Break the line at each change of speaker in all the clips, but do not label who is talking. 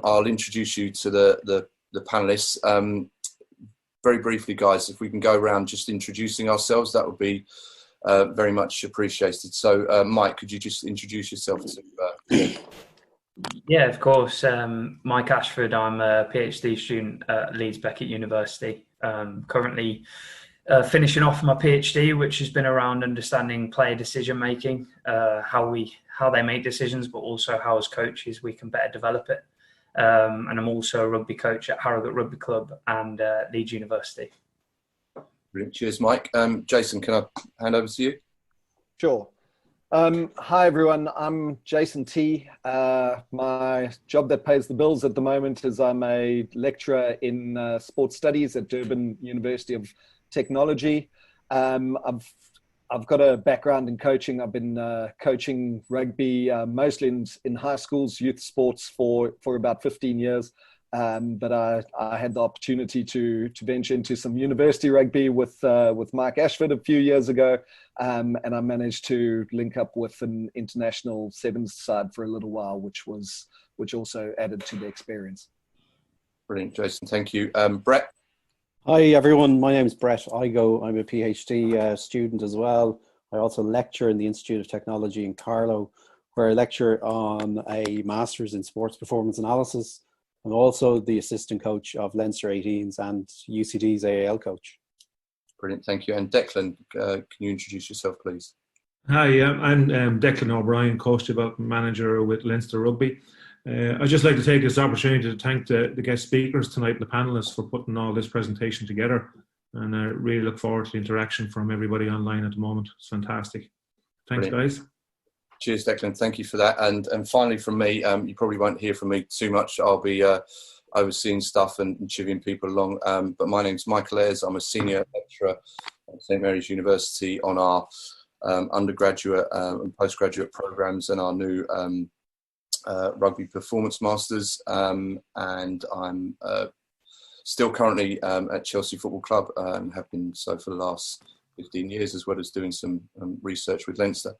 I'll introduce you to the panelists. Very briefly, guys, if we can go around just introducing ourselves, that would be very much appreciated. So, Mike, could you just introduce yourself to?
Yeah, of course. Mike Ashford. I'm a PhD student at Leeds Beckett University. Currently finishing off my PhD, which has been around understanding player decision making, how they make decisions, but also how as coaches we can better develop it. And I'm also a rugby coach at Harrogate Rugby Club and Leeds University.
Brilliant. Cheers, Mike. Jason, can I hand over to you?
Sure. Hi, everyone. I'm Jason T. My job that pays the bills at the moment is I'm a lecturer in sports studies at Durban University of Technology. I've got a background in coaching. I've been coaching rugby mostly in high schools, youth sports for about 15 years. But I had the opportunity to venture into some university rugby with Mike Ashford a few years ago, and I managed to link up with an international sevens side for a little while, which also added to the experience.
Brilliant, Jason. Thank you, Brett.
Hi everyone, my name is Brett Igo. I'm a PhD student as well. I also lecture in the Institute of Technology in Carlow, where I lecture on a Master's in Sports Performance Analysis. I'm also the assistant coach of Leinster 18s and UCD's AAL coach.
Brilliant, thank you. And Declan, can you introduce yourself, please?
Hi, I'm Declan O'Brien, coach development manager with Leinster Rugby. I'd just like to take this opportunity to thank the guest speakers tonight, the panelists, for putting all this presentation together. And I really look forward to the interaction from everybody online at the moment. It's fantastic. Thanks,
Brilliant.
Guys.
Cheers, Declan. Thank you for that. And finally, from me, you probably won't hear from me too much. I'll be overseeing stuff and chivvying people along. But my name's Michael Ayres. I'm a senior lecturer at St Mary's University on our undergraduate and postgraduate programs and our new Rugby Performance Masters. And I'm still currently at Chelsea Football Club and have been so for the last 15 years, as well as doing some research with Leinster.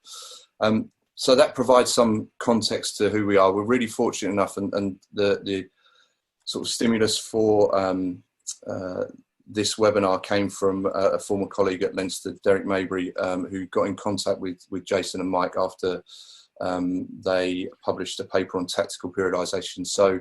So that provides some context to who we are. We're really fortunate enough, and the sort of stimulus for this webinar came from a former colleague at Leinster, Derek Maybury, who got in contact with Jason and Mike after they published a paper on tactical periodization. So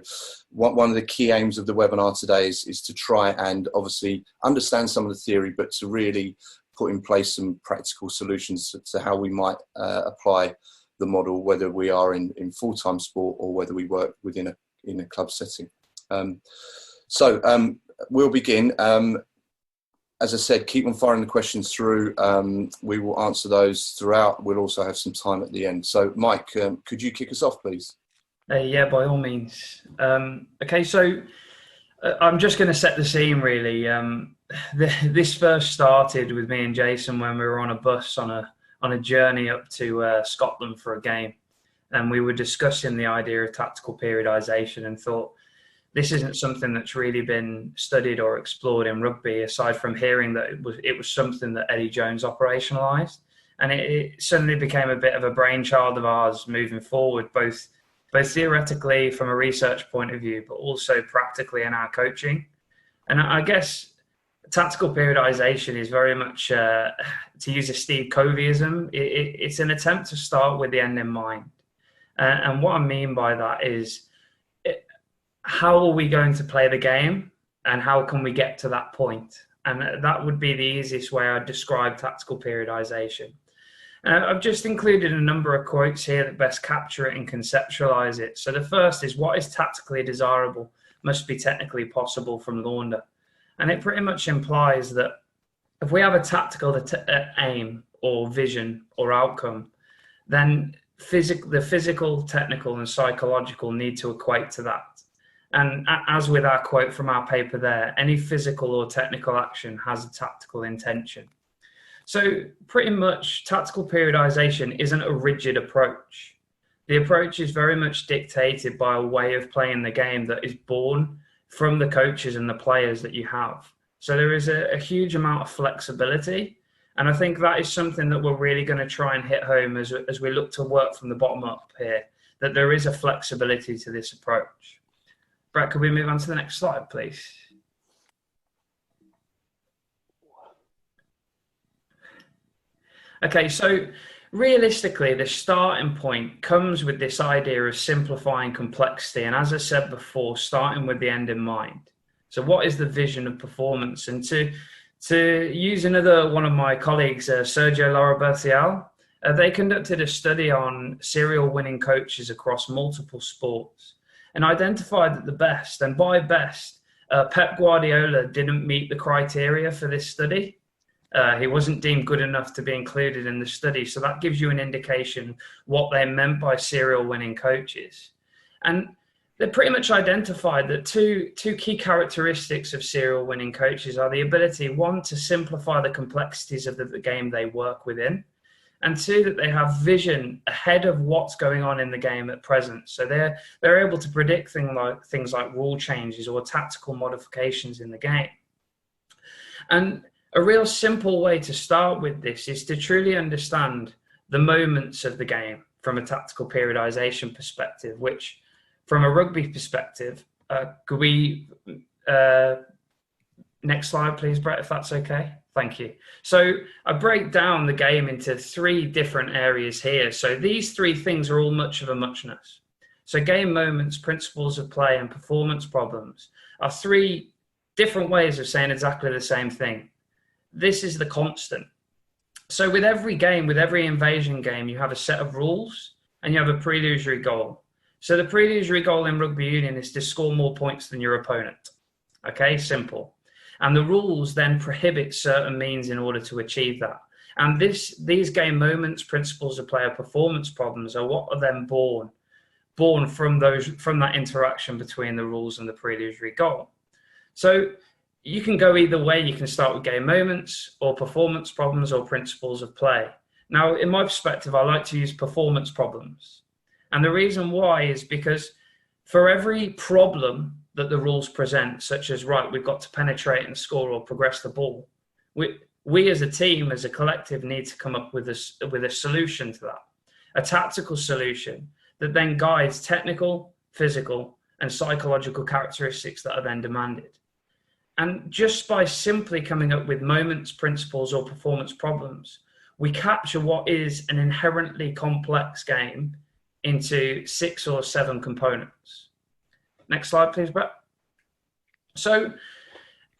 one of the key aims of the webinar today is to try and obviously understand some of the theory, but to really put in place some practical solutions to how we might apply the model, whether we are in full-time sport or whether we work in a club setting. So we'll begin. As I said, keep on firing the questions through. We will answer those throughout. We'll also have some time at the end. So, Mike, could you kick us off, please?
Yeah, by all means. Okay, so I'm just going to set the scene, really. This first started with me and Jason when we were on a bus on a journey up to Scotland for a game. And we were discussing the idea of tactical periodization and thought, this isn't something that's really been studied or explored in rugby, aside from hearing that it was something that Eddie Jones operationalised. And it suddenly became a bit of a brainchild of ours moving forward, both theoretically from a research point of view, but also practically in our coaching. And I guess tactical periodization is very much, to use a Steve Coveyism, it's an attempt to start with the end in mind. And what I mean by that is, how are we going to play the game and how can we get to that point? And that would be the easiest way I'd describe tactical periodization. I've just included a number of quotes here that best capture it and conceptualize it. So the first is, what is tactically desirable must be technically possible from Launder. And it pretty much implies that if we have a tactical aim or vision or outcome, then the physical, technical and psychological need to equate to that. And as with our quote from our paper there, any physical or technical action has a tactical intention. So pretty much tactical periodization isn't a rigid approach. The approach is very much dictated by a way of playing the game that is born from the coaches and the players that you have. So there is a huge amount of flexibility. And I think that is something that we're really going to try and hit home as we look to work from the bottom up here, that there is a flexibility to this approach. Brett, could we move on to the next slide, please? Okay, so realistically, the starting point comes with this idea of simplifying complexity. And as I said before, starting with the end in mind. So what is the vision of performance? And to use another one of my colleagues, Sergio Larabertial, they conducted a study on serial winning coaches across multiple sports and identified that the best, and by best, Pep Guardiola didn't meet the criteria for this study. He wasn't deemed good enough to be included in the study. So that gives you an indication what they meant by serial winning coaches. And they pretty much identified that two key characteristics of serial winning coaches are the ability, one, to simplify the complexities of the game they work within, and two, that they have vision ahead of what's going on in the game at present. So they're able to predict things like rule changes or tactical modifications in the game. And a real simple way to start with this is to truly understand the moments of the game from a tactical periodization perspective, which from a rugby perspective, could we, next slide please, Brett, if that's okay? Thank you. So I break down the game into three different areas here. So these three things are all much of a muchness. So game moments, principles of play, and performance problems are three different ways of saying exactly the same thing. This is the constant. So with every game, with every invasion game, you have a set of rules and you have a pre-illusory goal. So the pre-illusory goal in rugby union is to score more points than your opponent. Okay, simple. And the rules then prohibit certain means in order to achieve that. And these game moments, principles of play, or performance problems are what are then born from that interaction between the rules and the pre-illusory goal. So you can go either way. You can start with game moments or performance problems or principles of play. Now, in my perspective, I like to use performance problems. And the reason why is because for every problem that the rules present, such as, right, we've got to penetrate and score or progress the ball, we as a team, as a collective, need to come up with a solution to that, a tactical solution that then guides technical, physical, and psychological characteristics that are then demanded. And just by simply coming up with moments, principles, or performance problems, we capture what is an inherently complex game into 6 or 7 components. Next slide, please, Brett. So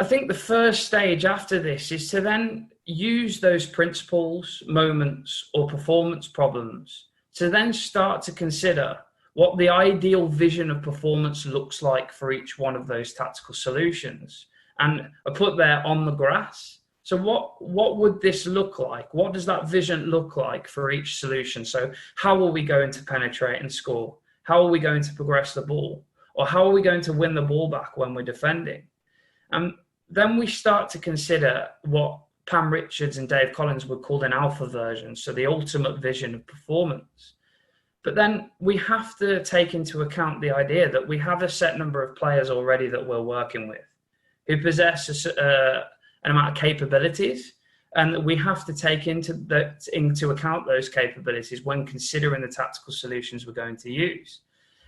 I think the first stage after this is to then use those principles, moments, or performance problems to then start to consider what the ideal vision of performance looks like for each one of those tactical solutions. And I put there on the grass. So what would this look like? What does that vision look like for each solution? So how are we going to penetrate and score? How are we going to progress the ball? Or how are we going to win the ball back when we're defending? And then we start to consider what Pam Richards and Dave Collins would call an alpha version, so the ultimate vision of performance. But then we have to take into account the idea that we have a set number of players already that we're working with who possess an amount of capabilities, and we have to take into account those capabilities when considering the tactical solutions we're going to use.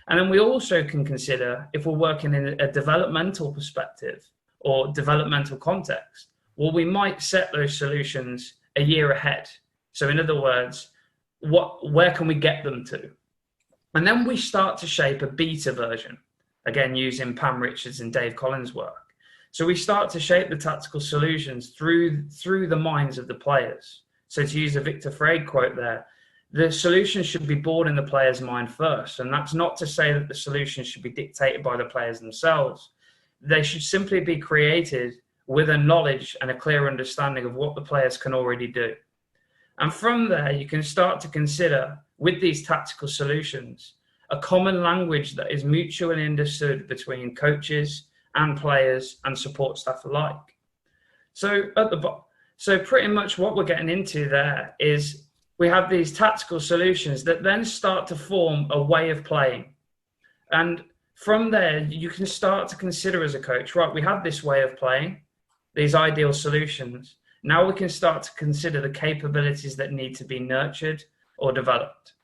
And then we also can consider, if we're working in a developmental perspective or developmental context, well, we might set those solutions a year ahead. So in other words, where can we get them to? And then we start to shape a beta version, again, using Pam Richards and Dave Collins' work. So we start to shape the tactical solutions through the minds of the players. So to use a Victor Freyd quote there, the solution should be born in the player's mind first. And that's not to say that the solution should be dictated by the players themselves. They should simply be created with a knowledge and a clear understanding of what the players can already do. And from there, you can start to consider, with these tactical solutions, a common language that is mutually understood between coaches and players and support staff alike. So pretty much what we're getting into there is we have these tactical solutions that then start to form a way of playing. And from there, you can start to consider as a coach, right, we have this way of playing, these ideal solutions. Now we can start to consider the capabilities that need to be nurtured or developed.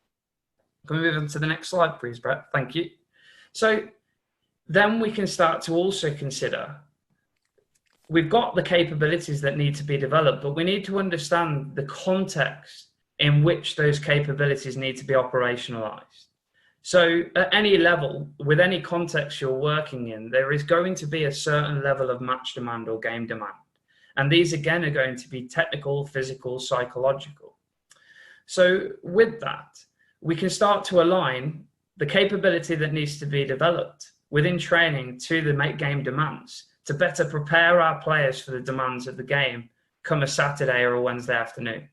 Can we move on to the next slide, please, Brett? Thank you. So then we can start to also consider, we've got the capabilities that need to be developed, but we need to understand the context in which those capabilities need to be operationalized. So at any level, with any context you're working in, there is going to be a certain level of match demand or game demand. And these, again, are going to be technical, physical, psychological. So with that, we can start to align the capability that needs to be developed within training to the game demands to better prepare our players for the demands of the game come a Saturday or a Wednesday afternoon.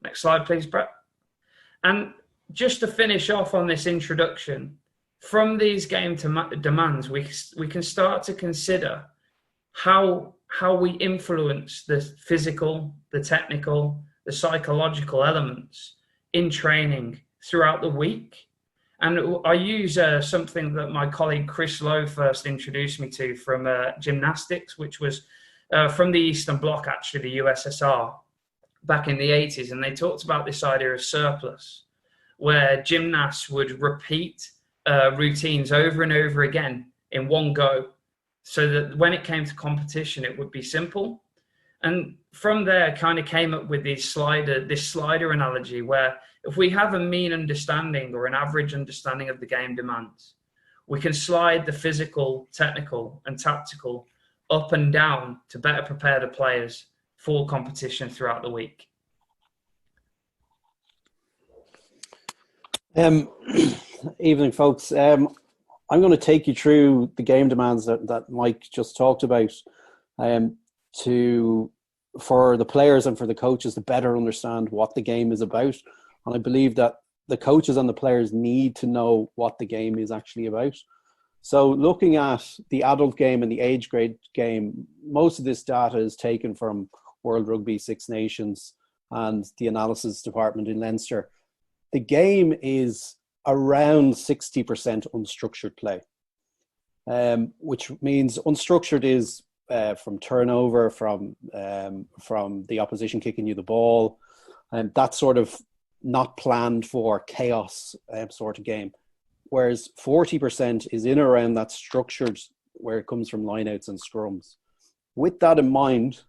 Next slide, please, Brett. And just to finish off on this introduction, from these game demands, we can start to consider how we influence the physical, the technical, the psychological elements in training throughout the week. And I use something that my colleague Chris Lowe first introduced me to from gymnastics, which was from the Eastern Bloc, actually, the USSR, back in the 80s. And they talked about this idea of surplus, where gymnasts would repeat routines over and over again in one go, so that when it came to competition, it would be simple. And from there, kind of came up with this slider analogy, where if we have a mean understanding or an average understanding of the game demands, we can slide the physical, technical, and tactical up and down to better prepare the players for competition throughout the week.
Evening, folks. I'm going to take you through the game demands that Mike just talked about for the players and for the coaches to better understand what the game is about. And I believe that the coaches and the players need to know what the game is actually about. So looking at the adult game and the age grade game, most of this data is taken from World Rugby, Six Nations, and the analysis department in Leinster. The game is around 60% unstructured play, which means unstructured is from turnover, from the opposition kicking you the ball, and that sort of not planned for chaos sort of game. Whereas 40% is in or around that structured, where it comes from lineouts and scrums. With that in mind,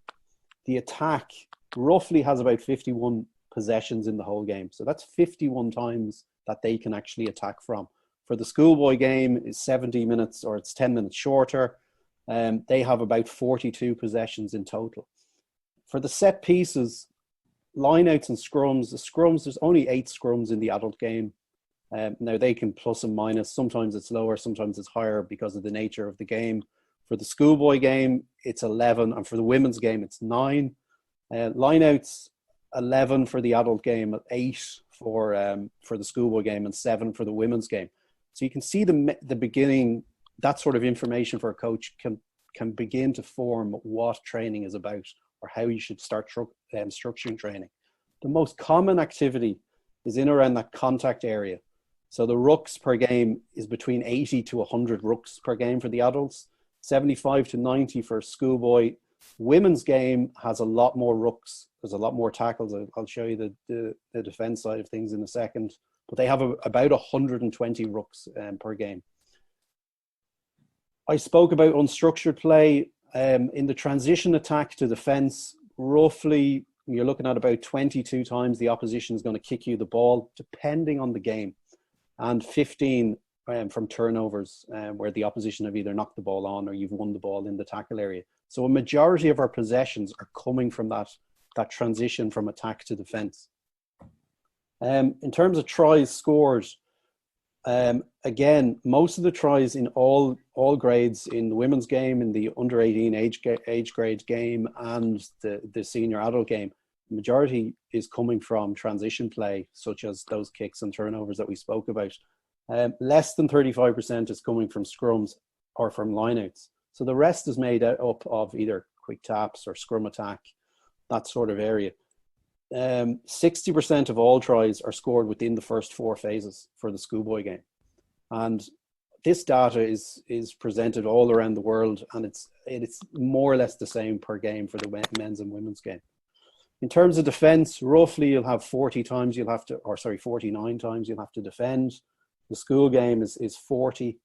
the attack roughly has about 51 possessions in the whole game. So that's 51 times that they can actually attack from. For the schoolboy game, is 70 minutes, or it's 10 minutes shorter. They have about 42 possessions in total. For the set pieces, lineouts and scrums, there's only 8 scrums in the adult game. Now they can plus and minus. Sometimes it's lower, sometimes it's higher because of the nature of the game. For the schoolboy game, it's 11, and for the women's game, it's 9. Lineouts, 11 for the adult game, 8 for the schoolboy game, and 7 for the women's game. So you can see the beginning. That sort of information for a coach can begin to form what training is about, or how you should start structuring training. The most common activity is in around that contact area. So the rucks per game is between 80 to 100 rucks per game for the adults, 75 to 90 for schoolboy. Women's game has a lot more rucks. There's a lot more tackles. I'll show you the defense side of things in a second. But they have about 120 rucks per game. I spoke about unstructured play. In the transition attack to defense, roughly you're looking at about 22 times the opposition is going to kick you the ball, depending on the game, and 15 from turnovers, where the opposition have either knocked the ball on or you've won the ball in the tackle area. So a majority of our possessions are coming from that transition from attack to defense. In terms of tries scored, again, most of the tries in all grades, in the women's game, in the under 18 age grade game, and the senior adult game, the majority is coming from transition play, such as those kicks and turnovers that we spoke about. Less than 35% is coming from scrums or from lineouts. So the rest is made up of either quick taps or scrum attack, that sort of area. 60% of all tries are scored within the first 4 phases for the schoolboy game. And this data is presented all around the world, and it's more or less the same per game for the men's and women's game. In terms of defense, roughly you'll have 49 times you'll have to defend. The school game is 40.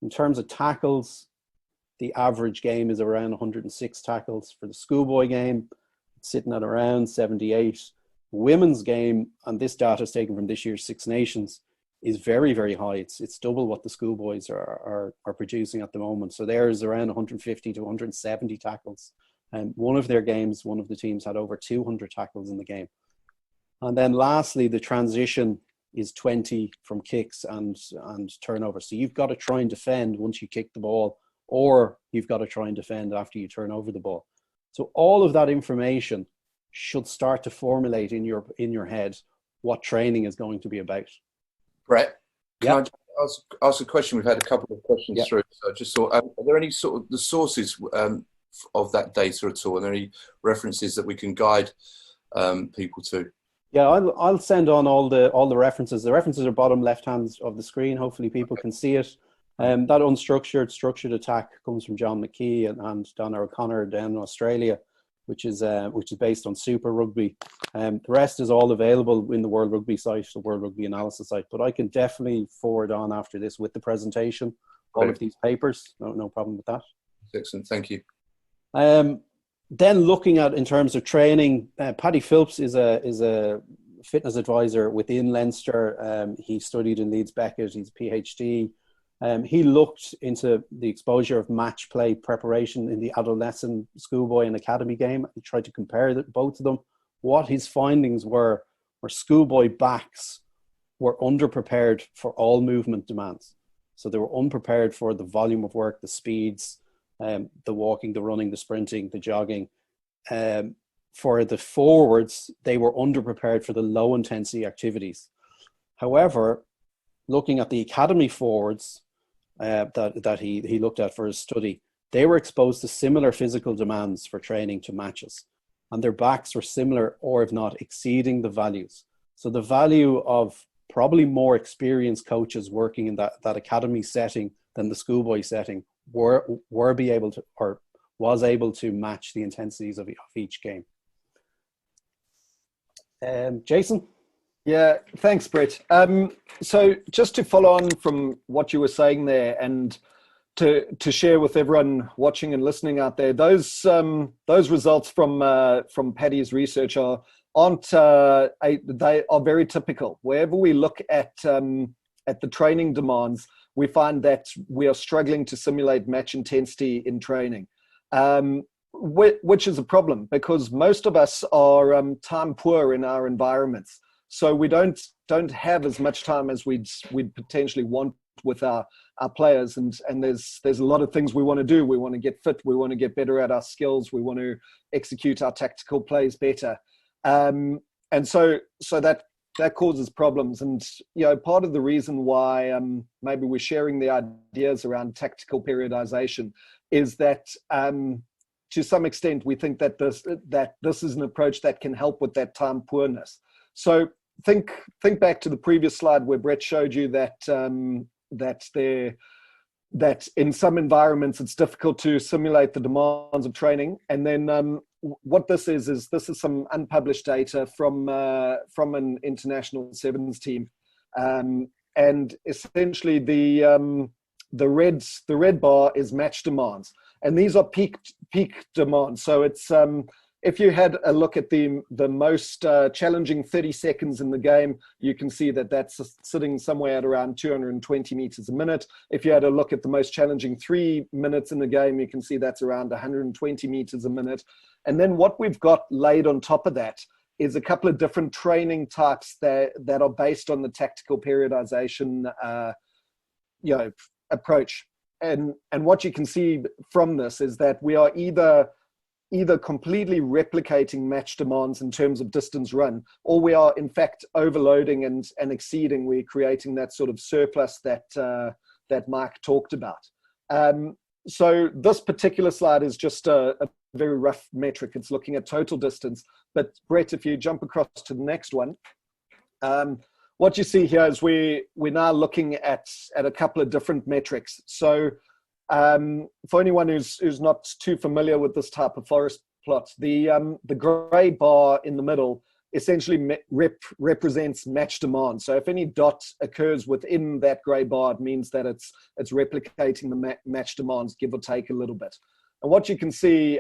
In terms of tackles, the average game is around 106 tackles. For the schoolboy game, it's sitting at around 78. Women's game, and this data is taken from this year's Six Nations, is very, very high. It's double what the schoolboys are producing at the moment. So theirs around 150 to 170 tackles. And one of their games, one of the teams had over 200 tackles in the game. And then lastly, the transition is 20 from kicks and turnovers. So you've got to try and defend once you kick the ball, or you've got to try and defend after you turn over the ball. So all of that information should start to formulate in your head what training is going to be about.
Brett, can I ask a question? We've had a couple of questions through. So I just thought, are there any sort of the sources of that data at all? Are there any references that we can guide people to?
Yeah, I'll send on all the references. The references are bottom left hand of the screen. Hopefully people can see it. That unstructured, structured attack comes from John McKee and Donna O'Connor down in Australia, which is based on Super Rugby. The rest is all available in the World Rugby site, the World Rugby analysis site. But I can definitely forward on after this with the presentation all of these papers. No problem with that.
Excellent, thank you.
Then looking at in terms of training, Paddy Phillips is a fitness advisor within Leinster. He studied in Leeds Beckett. He's a PhD. He looked into the exposure of match play preparation in the adolescent, schoolboy and academy game. He tried to compare both of them. What his findings were schoolboy backs were underprepared for all movement demands. So they were unprepared for the volume of work, the speeds, the walking, the running, the sprinting, the jogging. For the forwards, they were underprepared for the low intensity activities. However, looking at the academy forwards that he looked at for his study, they were exposed to similar physical demands for training to matches, and their backs were similar, or if not exceeding the values. So the value of probably more experienced coaches working in that academy setting than the schoolboy setting was able to match the intensities of each game. Jason?
Yeah, thanks, Brett. So just to follow on from what you were saying there, and to share with everyone watching and listening out there, those results from Paddy's research they are very typical. Wherever we look at the training demands, we find that we are struggling to simulate match intensity in training, which is a problem because most of us are time poor in our environments. So we don't have as much time as we'd potentially want with our players, and there's a lot of things we want to do. We want to get fit, we want to get better at our skills, we want to execute our tactical plays better, and so that causes problems. And part of the reason why maybe we're sharing the ideas around tactical periodization is that to some extent we think that this is an approach that can help with that time poorness. So think back to the previous slide where Brett showed you that in some environments it's difficult to simulate the demands of training. And then what this is some unpublished data from an international sevens team, and essentially the red bar is match demands, and these are peak demands. So it's if you had a look at the most challenging 30 seconds in the game, you can see that that's sitting somewhere at around 220 meters a minute. If you had a look at the most challenging 3 minutes in the game, you can see that's around 120 meters a minute. And then what we've got laid on top of that is a couple of different training types that are based on the tactical periodization approach. And what you can see from this is that we are either completely replicating match demands in terms of distance run, or we are in fact overloading and exceeding. We're creating that sort of surplus that Mike talked about. So this particular slide is just a very rough metric. It's looking at total distance. But Brett, if you jump across to the next one, what you see here is we're now looking at a couple of different metrics. So for anyone who's not too familiar with this type of forest plot, the gray bar in the middle essentially represents match demand. So if any dot occurs within that gray bar, it means that it's replicating the match demands, give or take a little bit. And what you can see,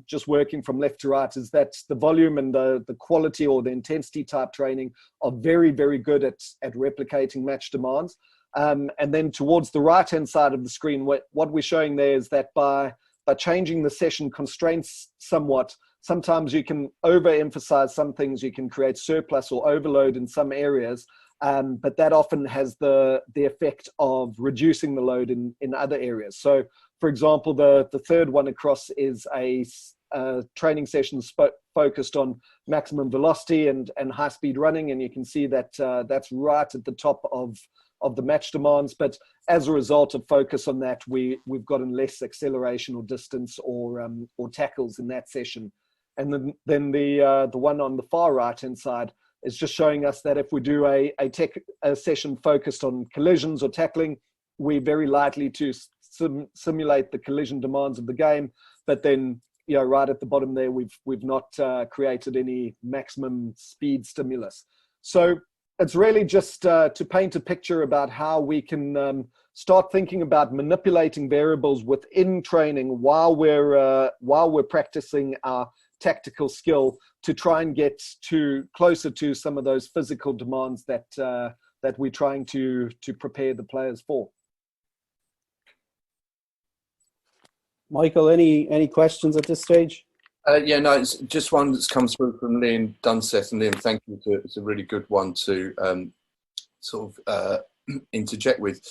just working from left to right, is that the volume and the quality or the intensity type training are very, very good at replicating match demands. And then towards the right-hand side of the screen, what we're showing there is that by changing the session constraints somewhat, sometimes you can overemphasize some things, you can create surplus or overload in some areas, but that often has the effect of reducing the load in other areas. So, for example, the third one across is a training session focused on maximum velocity and high-speed running, and you can see that that's right at the top of the match demands. But as a result of focus on that, we've gotten less acceleration or distance or tackles in that session. And then the one on the far right-hand side is just showing us that if we do a session focused on collisions or tackling, we're very likely to simulate the collision demands of the game. But then, right at the bottom there, we've not created any maximum speed stimulus. So it's really just to paint a picture about how we can start thinking about manipulating variables within training while we're practicing our tactical skill to try and get closer to some of those physical demands that we're trying to prepare the players for.
Michael, any questions at this stage?
Yeah, no, it's just one that's come through from Liam Dunseth. And Liam, thank you. It's a really good one to interject with.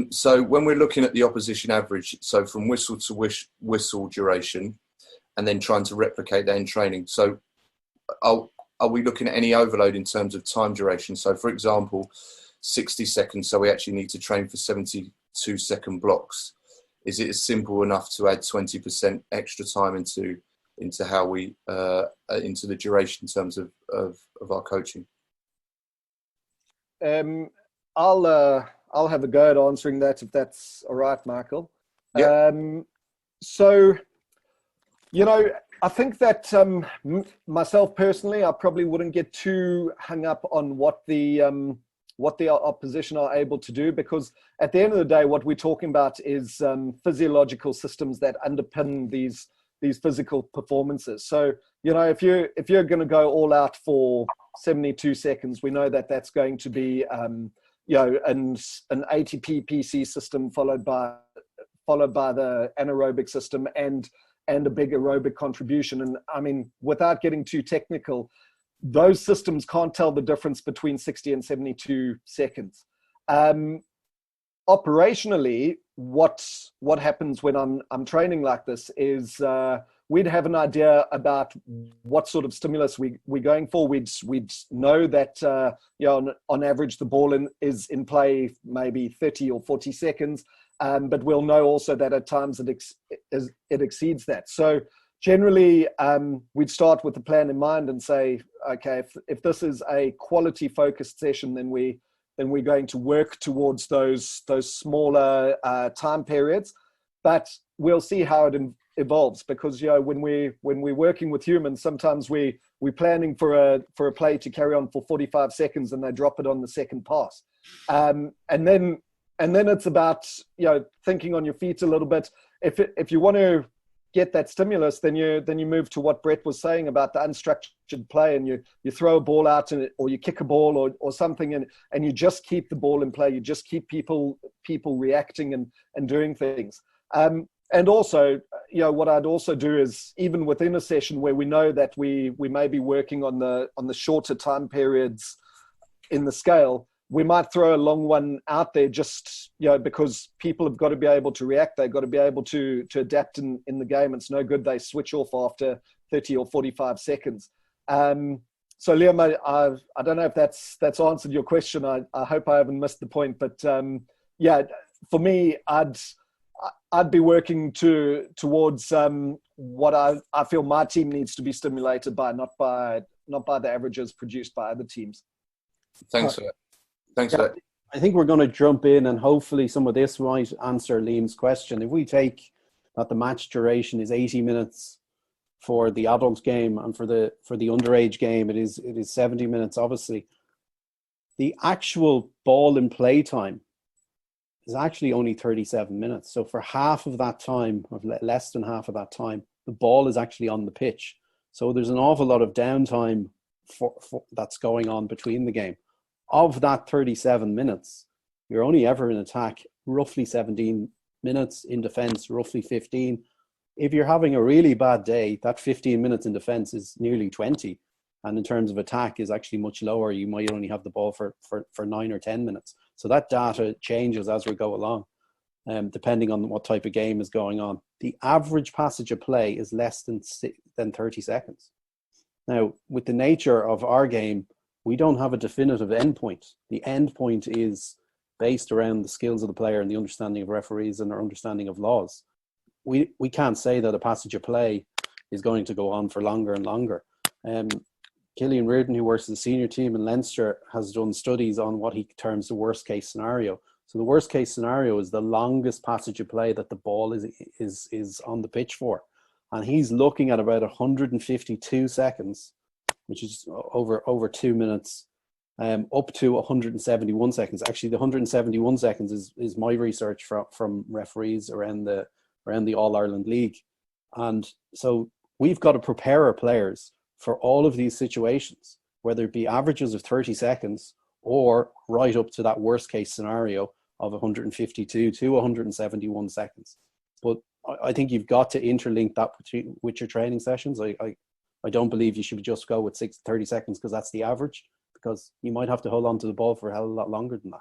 So when we're looking at the opposition average, so from whistle to whistle duration, and then trying to replicate that in training. So are we looking at any overload in terms of time duration? So, for example, 60 seconds, so we actually need to train for 72-second blocks. Is it simple enough to add 20% extra time into how we into the duration in terms of our coaching?
I'll have a go at answering that, if that's all right, Michael.
Yep.
So, I think that myself personally, I probably wouldn't get too hung up on what the opposition are able to do, because at the end of the day, what we're talking about is physiological systems that underpin these physical performances. So, if you're going to go all out for 72 seconds, we know that that's going to be an ATP PC system followed by the anaerobic system and a big aerobic contribution. And I mean, without getting too technical, those systems can't tell the difference between 60 and 72 seconds. Operationally, what happens when I'm training like this is we'd have an idea about what sort of stimulus we're going for. We'd know that on average the ball is in play maybe 30 or 40 seconds, but we'll know also that at times it exceeds that. So generally, we'd start with the plan in mind and say, okay, if this is a quality focused session, then we're going to work towards those smaller time periods, but we'll see how it evolves, because when we're working with humans, sometimes we're planning for a play to carry on for 45 seconds and they drop it on the second pass, and then it's about thinking on your feet a little bit. If you want to get that stimulus, then you move to what Brett was saying about the unstructured play, and you throw a ball out or you kick a ball or something, and you just keep the ball in play. You just keep people reacting and doing things. And also, what I'd also do is, even within a session where we know that we may be working on the shorter time periods in the scale, we might throw a long one out there just, because people have got to be able to react. They've got to be able to adapt in the game. It's no good they switch off after 30 or 45 seconds. So Liam, I don't know if that's answered your question. I hope I haven't missed the point, but yeah, for me, I'd be working towards what I feel my team needs to be stimulated by, not by the averages produced by other teams.
Thanks for that. Thanks for that.
I think we're going to jump in, and hopefully some of this might answer Liam's question. If we take that the match duration is 80 minutes For the adult game and for the underage game, it is 70 minutes. Obviously, the actual ball in play time is actually only 37 minutes. So for half of that time, or less than half of that time, the ball is actually on the pitch. So there's an awful lot of downtime for that's going on between the game. Of that 37 minutes, you're only ever in attack roughly 17 minutes, in defense roughly 15. If you're having a really bad day, that 15 minutes in defense is nearly 20. And in terms of attack is actually much lower. You might only have the ball for 9 or 10 minutes. So that data changes as we go along, depending on what type of game is going on. The average passage of play is less than 30 seconds. Now, with the nature of our game, we don't have a definitive endpoint. The endpoint is based around the skills of the player and the understanding of referees and our understanding of laws. We can't say that a passage of play is going to go on for longer and longer. Killian Reardon, who works at the senior team in Leinster, has done studies on what he terms the worst case scenario. So the worst case scenario is the longest passage of play that the ball is on the pitch for. And he's looking at about 152 seconds, which is over 2 minutes, up to 171 seconds. Actually, the 171 seconds is my research from referees around the All-Ireland League. And so we've got to prepare our players for all of these situations, whether it be averages of 30 seconds or right up to that worst case scenario of 152 to 171 seconds. But I think you've got to interlink that with your training sessions. I don't believe you should just go with 30 seconds because that's the average, because you might have to hold on to the ball for a hell of a lot longer than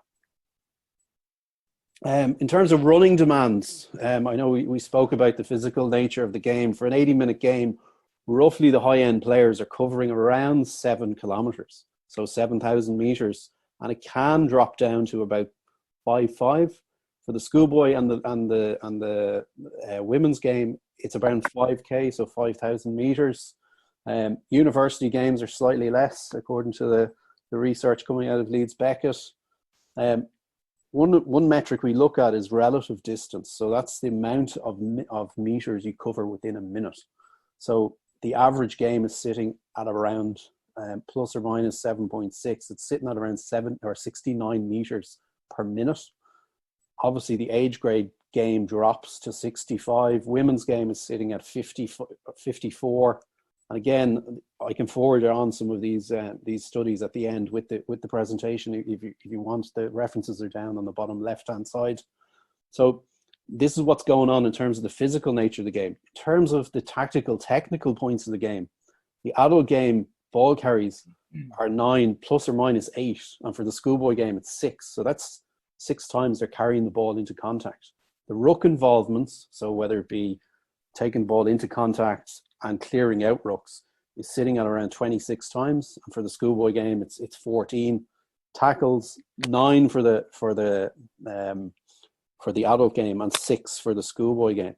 that. In terms of running demands, I know we spoke about the physical nature of the game. For an 80-minute game, roughly the high-end players are covering around 7 kilometers, so 7,000 meters, and it can drop down to about 5.5. For the schoolboy and the women's game, it's around 5K, so 5,000 meters. University games are slightly less, according to the research coming out of Leeds Beckett. One metric we look at is relative distance. So that's the amount of meters you cover within a minute. So the average game is sitting at around plus or minus 7.6. It's sitting at around 69 meters per minute. Obviously, the age grade game drops to 65. Women's game is sitting at 54. And again, I can forward on some of these studies at the end with the presentation if you want. The references are down on the bottom left-hand side. So this is what's going on in terms of the physical nature of the game. In terms of the tactical, technical points of the game, the adult game ball carries are 9 plus or minus 8, and for the schoolboy game it's 6. So that's 6 times they're carrying the ball into contact. The ruck involvements, so whether it be taking the ball into contact and clearing out rucks, is sitting at around 26 times, and for the schoolboy game it's 14. Tackles 9 for the adult game and 6 for the schoolboy game.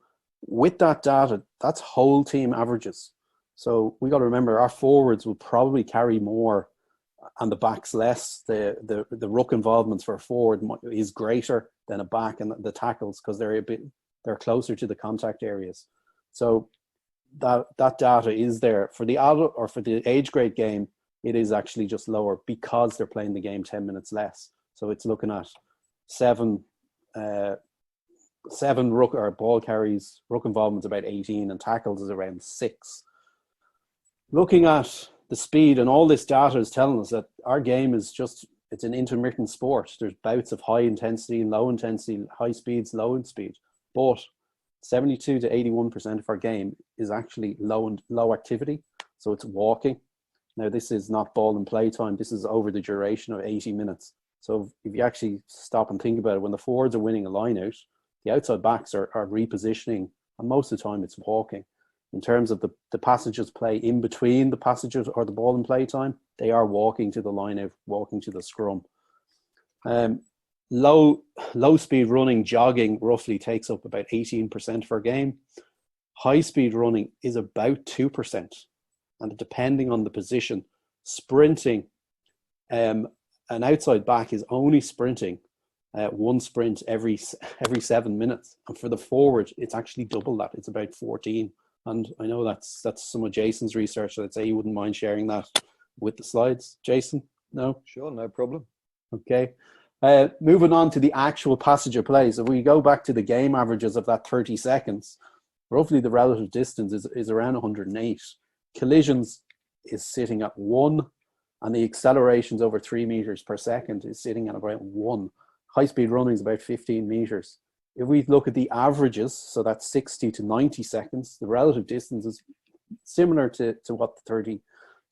With that data, that's whole team averages. So we got to remember our forwards will probably carry more and the backs less. The ruck involvements for a forward is greater than a back, and the tackles, because they're closer to the contact areas. So that data is there. For the adult or for the age grade game, it is actually just lower because they're playing the game 10 minutes less. So it's looking at 7 ruck or ball carries, ruck involvements about 18, and tackles is around 6. Looking at the speed, and all this data is telling us that our game is it's an intermittent sport. There's bouts of high intensity and low intensity, high speeds, low speed. But 72 to 81% of our game is actually low activity. So it's walking. Now, this is not ball and play time. This is over the duration of 80 minutes. So if you actually stop and think about it, when the forwards are winning a line out, the outside backs are repositioning, and most of the time it's walking. In terms of the passages play in between the passages or the ball and play time, they are walking to the line out, walking to the scrum. Low speed running, jogging roughly takes up about 18% of our game. High speed running is about 2%. And depending on the position, sprinting, an outside back is only sprinting 1 sprint every 7 minutes. And for the forward, it's actually double that. It's about 14. And I know that's some of Jason's research. I'd say he wouldn't mind sharing that with the slides. Jason? No?
Sure, no problem.
Okay. Moving on to the actual passage of play. So if we go back to the game averages of that 30 seconds, roughly the relative distance is around 108. Collisions is sitting at 1, and the accelerations over 3 meters per second is sitting at about 1. High-speed running is about 15 meters. If we look at the averages, so that's 60 to 90 seconds, the relative distance is similar to what the 30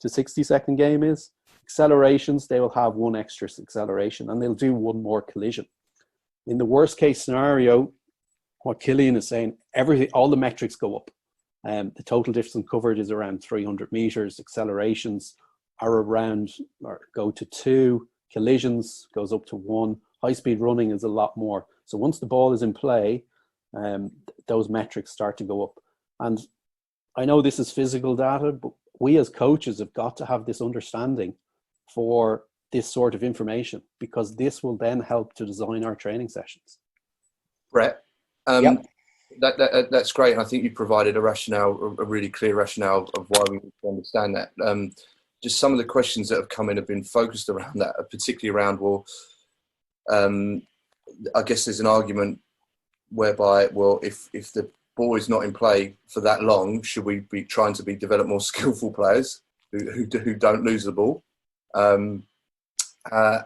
to 60 second game is. Accelerations, they will have 1 extra acceleration, and they'll do 1 more collision. In the worst case scenario, what Killian is saying, all the metrics go up. The total distance covered is around 300 meters. Accelerations are go to 2. Collisions goes up to 1. High-speed running is a lot more. So once the ball is in play, those metrics start to go up. And I know this is physical data, but we as coaches have got to have this understanding for this sort of information, because this will then help to design our training sessions.
Brett,
Yep.
that's great. And I think you provided a rationale, a really clear rationale of why we need to understand that. Just some of the questions that have come in have been focused around that, particularly around, well, I guess there's an argument whereby, well, if the ball is not in play for that long, should we be trying to develop more skillful players who don't lose the ball? And I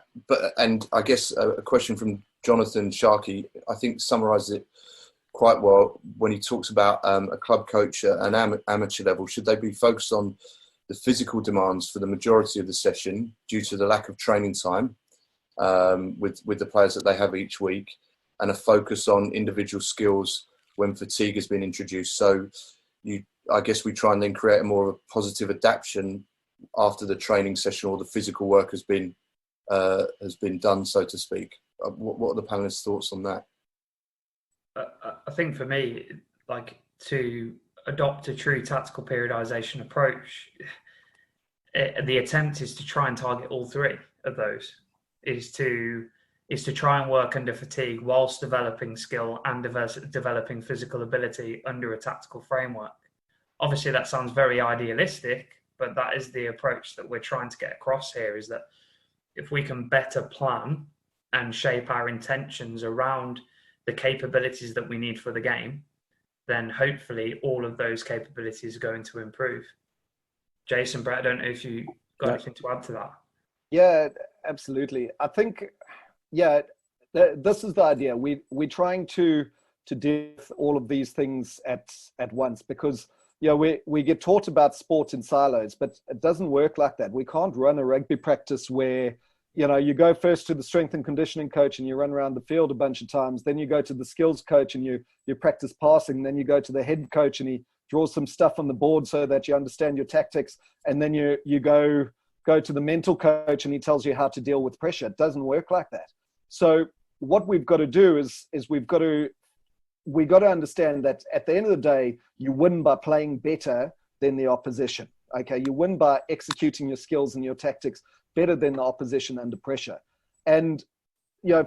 guess a question from Jonathan Sharkey, I think summarises it quite well when he talks about a club coach at an amateur level. Should they be focused on the physical demands for the majority of the session due to the lack of training time with the players that they have each week, and a focus on individual skills when fatigue has been introduced? So I guess we try and then create a more of a positive adaptation after the training session or the physical work has been done, so to speak. What are the panelists' thoughts on that?
I think for me, like, to adopt a true tactical periodization approach, the attempt is to try and target all 3 of those. Is to try and work under fatigue whilst developing skill and developing physical ability under a tactical framework. Obviously, that sounds very idealistic, but that is the approach that we're trying to get across here, is that if we can better plan and shape our intentions around the capabilities that we need for the game, then hopefully all of those capabilities are going to improve. Jason, Brett, I don't know if you got anything to add to that.
Yeah, absolutely. I think, this is the idea. We're trying to deal with all of these things at once, because we get taught about sport in silos, but it doesn't work like that. We can't run a rugby practice where you go first to the strength and conditioning coach and you run around the field a bunch of times. Then you go to the skills coach and you practice passing. Then you go to the head coach and he draws some stuff on the board so that you understand your tactics. And then you go to the mental coach and he tells you how to deal with pressure. It doesn't work like that. So what we've got to do is we've got to understand that at the end of the day, you win by playing better than the opposition. Okay, you win by executing your skills and your tactics better than the opposition under pressure. And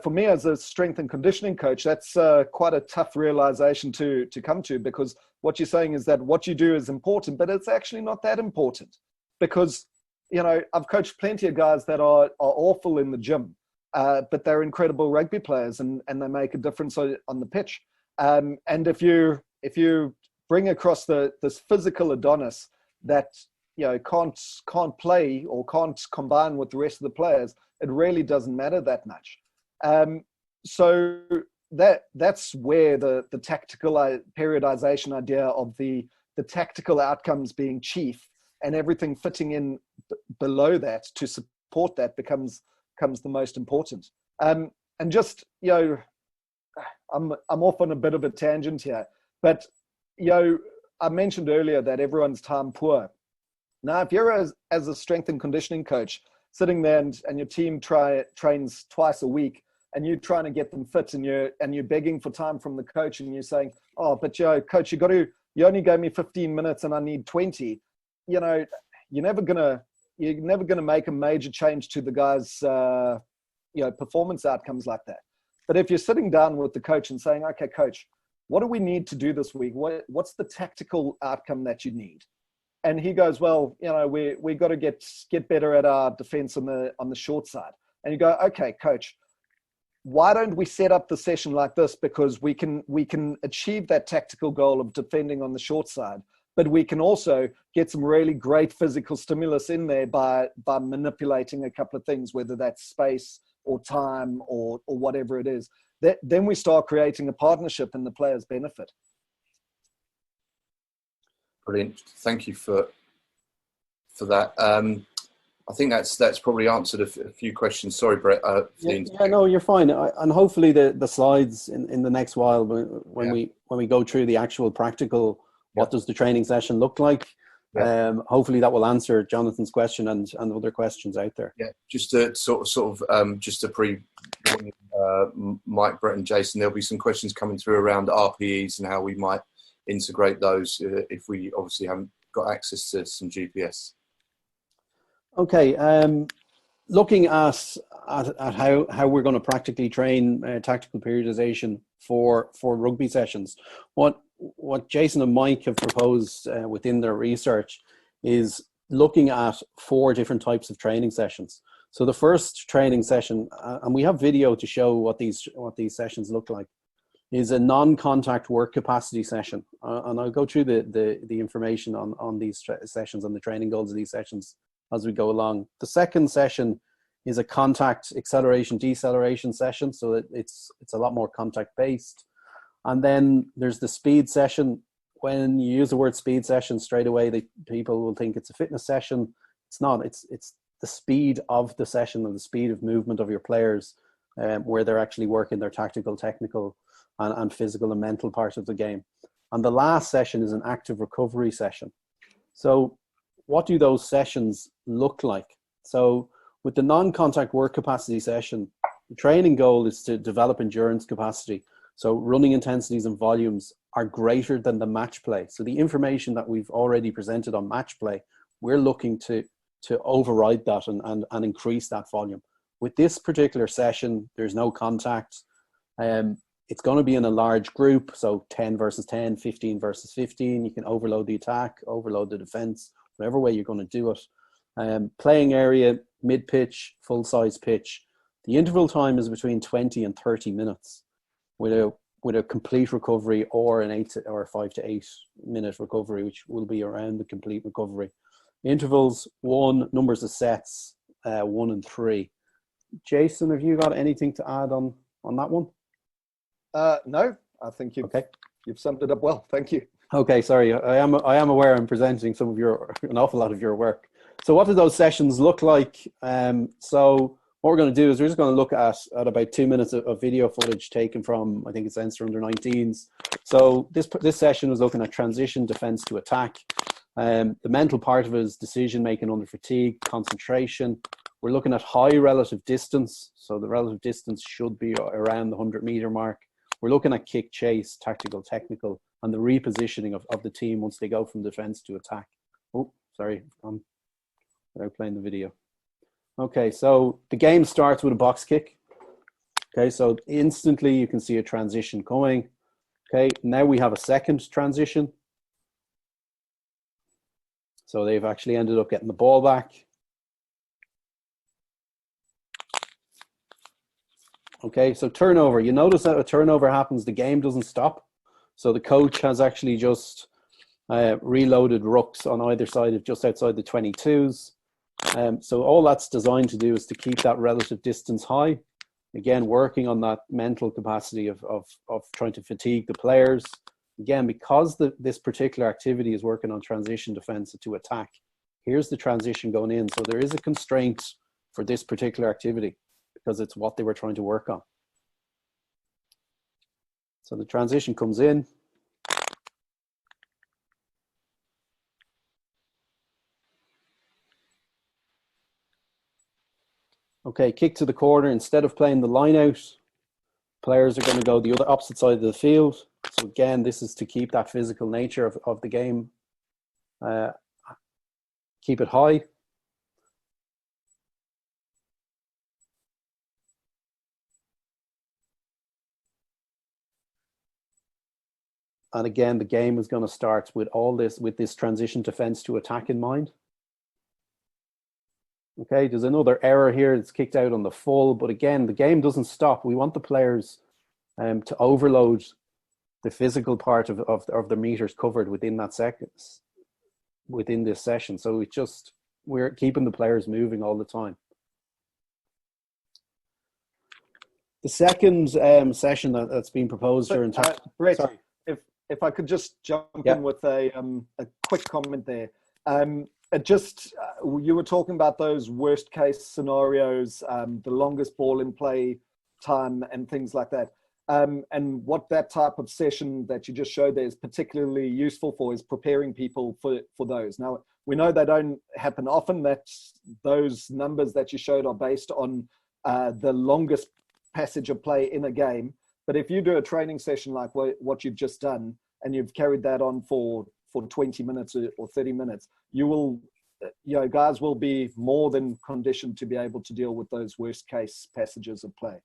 for me as a strength and conditioning coach, that's quite a tough realization to come to, because what you're saying is that what you do is important, but it's actually not that important, because I've coached plenty of guys that are awful in the gym, but they're incredible rugby players and they make a difference on the pitch. And if you bring across this physical Adonis that can't play or can't combine with the rest of the players, it really doesn't matter that much. So that's where the tactical periodization idea of the tactical outcomes being chief and everything fitting in below that to support that becomes the most important. And just I'm off on a bit of a tangent here, but I mentioned earlier that everyone's time poor. Now, if you're as a strength and conditioning coach sitting there and your team trains twice a week and you're trying to get them fit and you're begging for time from the coach and you're saying, oh, but coach, you only gave me 15 minutes and I need 20. You're never gonna make a major change to the guy's performance outcomes like that. But if you're sitting down with the coach and saying, okay, coach, what do we need to do this week? What's the tactical outcome that you need? And he goes, well, you know, we got to get better at our defense on the short side. And you go, okay, coach, why don't we set up the session like this? Because we can achieve that tactical goal of defending on the short side, but we can also get some really great physical stimulus in there by manipulating a couple of things, whether that's space or time or whatever it is. Then we start creating a partnership and the players benefit.
Brilliant. Thank you for that. I think that's probably answered a few questions. Sorry, Brett.
No, you're fine. And hopefully the slides in the next while, when we go through the actual practical, what does the training session look like? Hopefully that will answer Jonathan's question and other questions out there.
Yeah, just to just to Mike, Brett, and Jason, there'll be some questions coming through around RPEs and how we might integrate those if we obviously haven't got access to some GPS.
Okay, looking at how we're going to practically train tactical periodization for rugby sessions, what Jason and Mike have proposed within their research is looking at 4 different types of training sessions. So the first training session, and we have video to show what these sessions look like, is a non-contact work capacity session. And I'll go through the information on these sessions and the training goals of these sessions as we go along. The second session is a contact acceleration deceleration session, so that it's a lot more contact based. And then there's the speed session. When you use the word speed session, straight away people will think it's a fitness session. It's not. It's the speed of the session and the speed of movement of your players, where they're actually working their tactical, technical, and physical and mental part of the game. And the last session is an active recovery session. So what do those sessions look like? So with the non-contact work capacity session, the training goal is to develop endurance capacity. So running intensities and volumes are greater than the match play. So the information that we've already presented on match play, we're looking to override that and increase that volume. With this particular session, there's no contact. It's going to be in a large group, so 10 versus 10, 15 versus 15. You can overload the attack, overload the defense, whatever way you're going to do it. Playing area, mid-pitch, full-size pitch. The interval time is between 20 and 30 minutes with a complete recovery or an 5 to 8 minute recovery, which will be around the complete recovery. Intervals, 1, numbers of sets, 1 and 3. Jason, have you got anything to add on that one?
No, I think you've summed it up well. Thank you.
Okay, sorry. I am aware I'm presenting an awful lot of your work. So what do those sessions look like? So what we're going to do is we're just going to look at about 2 minutes of video footage taken from, I think it's Leinster under 19s. So this session was looking at transition, defense to attack. The mental part of it is decision making under fatigue, concentration. We're looking at high relative distance. So the relative distance should be around the 100-meter mark. We're looking at kick, chase, tactical, technical, and the repositioning of the team once they go from defense to attack. Oh, sorry, I'm playing the video. Okay, so the game starts with a box kick. Okay, so instantly you can see a transition coming. Okay, now we have a second transition. So they've actually ended up getting the ball back. Okay, so turnover. You notice that a turnover happens, the game doesn't stop. So the coach has actually just reloaded rucks on either side of just outside the 22s. So all that's designed to do is to keep that relative distance high. Again, working on that mental capacity of trying to fatigue the players. Again, because this particular activity is working on transition defense to attack, here's the transition going in. So there is a constraint for this particular activity because it's what they were trying to work on. So the transition comes in. Okay, kick to the corner. Instead of playing the line out, players are going to go the other opposite side of the field. So again, this is to keep that physical nature of the game. Keep it high. And again, the game is going to start with this transition defense to attack in mind. Okay, there's another error here. It's kicked out on the full, but again, the game doesn't stop. We want the players to overload the physical part of the meters covered within that seconds, within this session. So we're keeping the players moving all the time. The second session that's been proposed here,
Brett, sorry. If I could just jump in with a quick comment there. You were talking about those worst case scenarios, the longest ball in play time and things like that. And what that type of session that you just showed there is particularly useful for is preparing people for those. Now, we know they don't happen often. That those numbers that you showed are based on the longest passage of play in a game. But if you do a training session like what you've just done, and you've carried that on for 20 minutes or 30 minutes, guys will be more than conditioned to be able to deal with those worst case passages of play.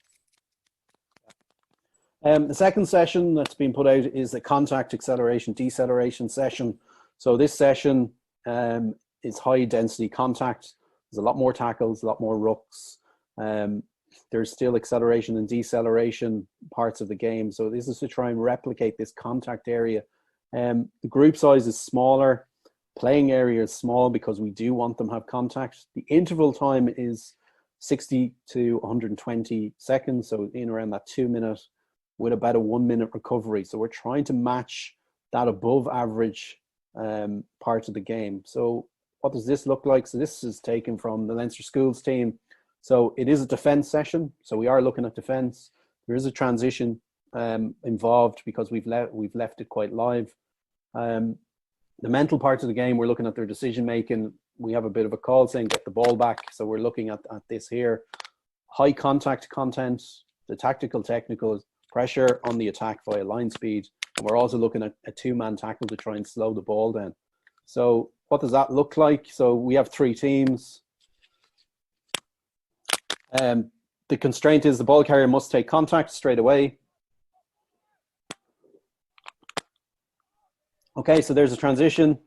The second session that's been put out is the contact acceleration deceleration session. So this session is high density contact. There's a lot more tackles, a lot more rucks. There's still acceleration and deceleration parts of the game. So this is to try and replicate this contact area. The group size is smaller. Playing area is small because we do want them to have contact. The interval time is 60 to 120 seconds. So in around that 2 minute with about a 1 minute recovery. So we're trying to match that above average part of the game. So what does this look like? So this is taken from the Leinster Schools team. So it is a defense session. So we are looking at defense. There is a transition involved because we've left it quite live. The mental parts of the game, we're looking at their decision making. We have a bit of a call saying get the ball back. So we're looking at this here. High contact content, the tactical, technical, pressure on the attack via line speed. And we're also looking at a two-man tackle to try and slow the ball down. So what does that look like? So we have 3 teams. The constraint is the ball carrier must take contact straight away. Okay, so there's a transition.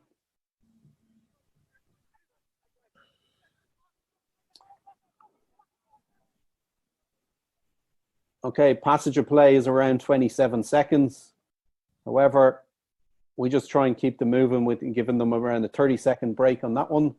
Okay, passage of play is around 27 seconds. However, we just try and keep them moving with giving them around a 30-second break on that one.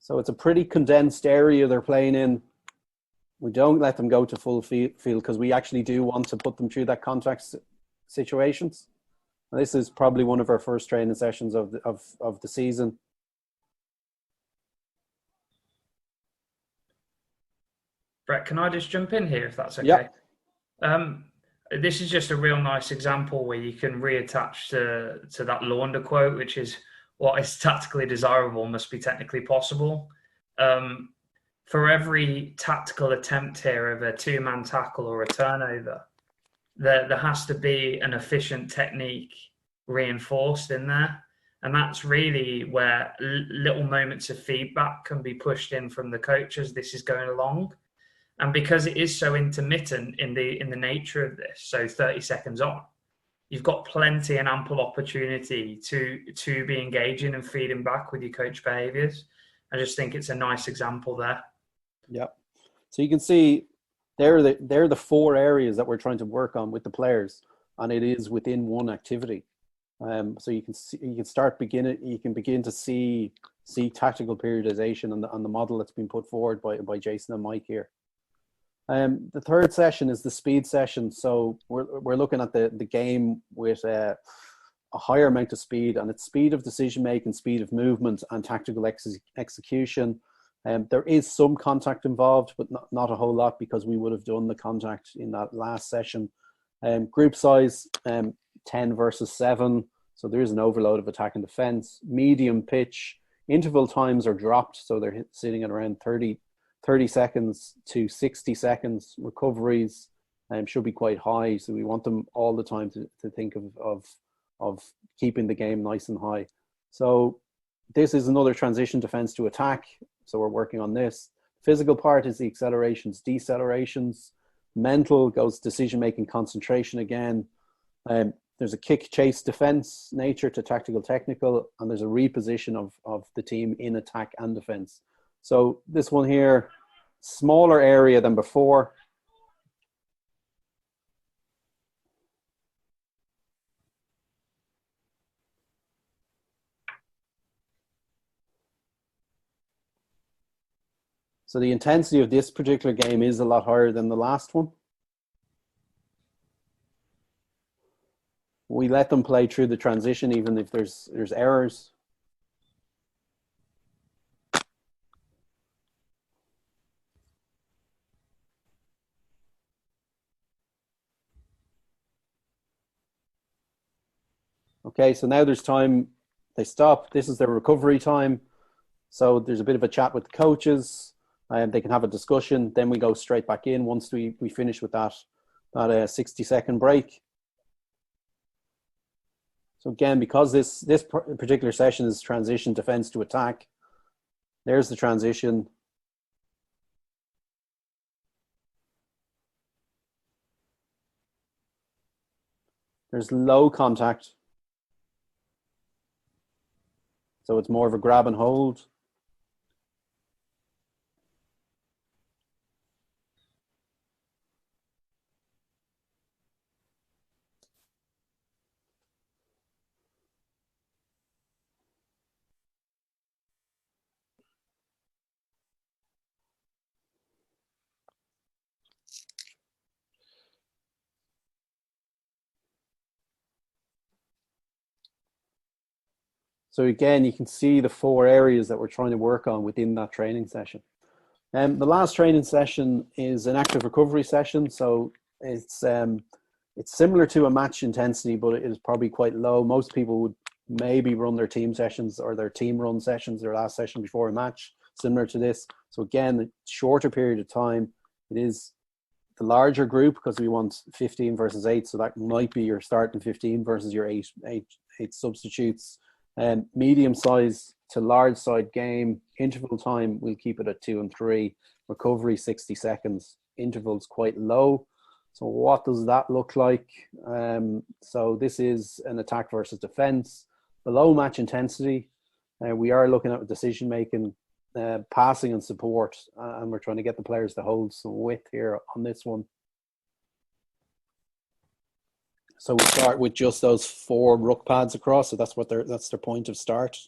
So it's a pretty condensed area they're playing in. We don't let them go to full field because we actually do want to put them through that contact situations. And this is probably one of our first training sessions of the season.
Brett, can I just jump in here if that's okay? Yeah. This is just a real nice example where you can reattach to that Launder quote, which is what is tactically desirable must be technically possible. For every tactical attempt here of a two-man tackle or a turnover, there has to be an efficient technique reinforced in there. And that's really where little moments of feedback can be pushed in from the coach as this is going along. And because it is so intermittent in the nature of this, so 30 seconds on, you've got plenty and ample opportunity to be engaging and feeding back with your coach behaviours. I just think it's a nice example there.
Yeah. So you can see they're the 4 areas that we're trying to work on with the players, and it is within one activity. So you can begin to see tactical periodization on the model that's been put forward by Jason and Mike here. The third session is the speed session. So we're looking at the game with a higher amount of speed, and it's speed of decision making, speed of movement, and tactical execution. There is some contact involved, but not a whole lot because we would have done the contact in that last session. Group size 10 versus 7, so there is an overload of attack and defense. Medium pitch, interval times are dropped, so they're sitting at around 30 30 seconds to 60 seconds. Recoveries should be quite high, so we want them all the time to think of keeping the game nice and high. So this is another transition defense to attack, so we're working on this. Physical part is the accelerations, decelerations. Mental goes decision-making, concentration again. There's a kick, chase, defense nature to tactical, technical, and there's a reposition of the team in attack and defense. So this one here, smaller area than before. So the intensity of this particular game is a lot higher than the last one. We let them play through the transition, even if there's errors. Okay, so now there's time. They stop. This is their recovery time. So there's a bit of a chat with the coaches, and they can have a discussion. Then we go straight back in once we finish with that 60-second break. So again, because this particular session is transition defense to attack, there's the transition. There's low contact. So it's more of a grab and hold. So again, you can see the 4 areas that we're trying to work on within that training session. The last training session is an active recovery session. So it's similar to a match intensity, but it is probably quite low. Most people would maybe run their team sessions or their team run sessions, their last session before a match, similar to this. So again, the shorter period of time. It is the larger group because we want 15 versus 8. So that might be your starting 15 versus your eight substitutes. Medium size to large side game. Interval time, we'll keep it at 2 and 3. Recovery 60 seconds. Intervals quite low. So what does that look like? So this is an attack versus defense. Below match intensity, we are looking at decision making, passing and support, and we're trying to get the players to hold some width here on this one. So we start with just those 4 ruck pads across. So that's their point of start.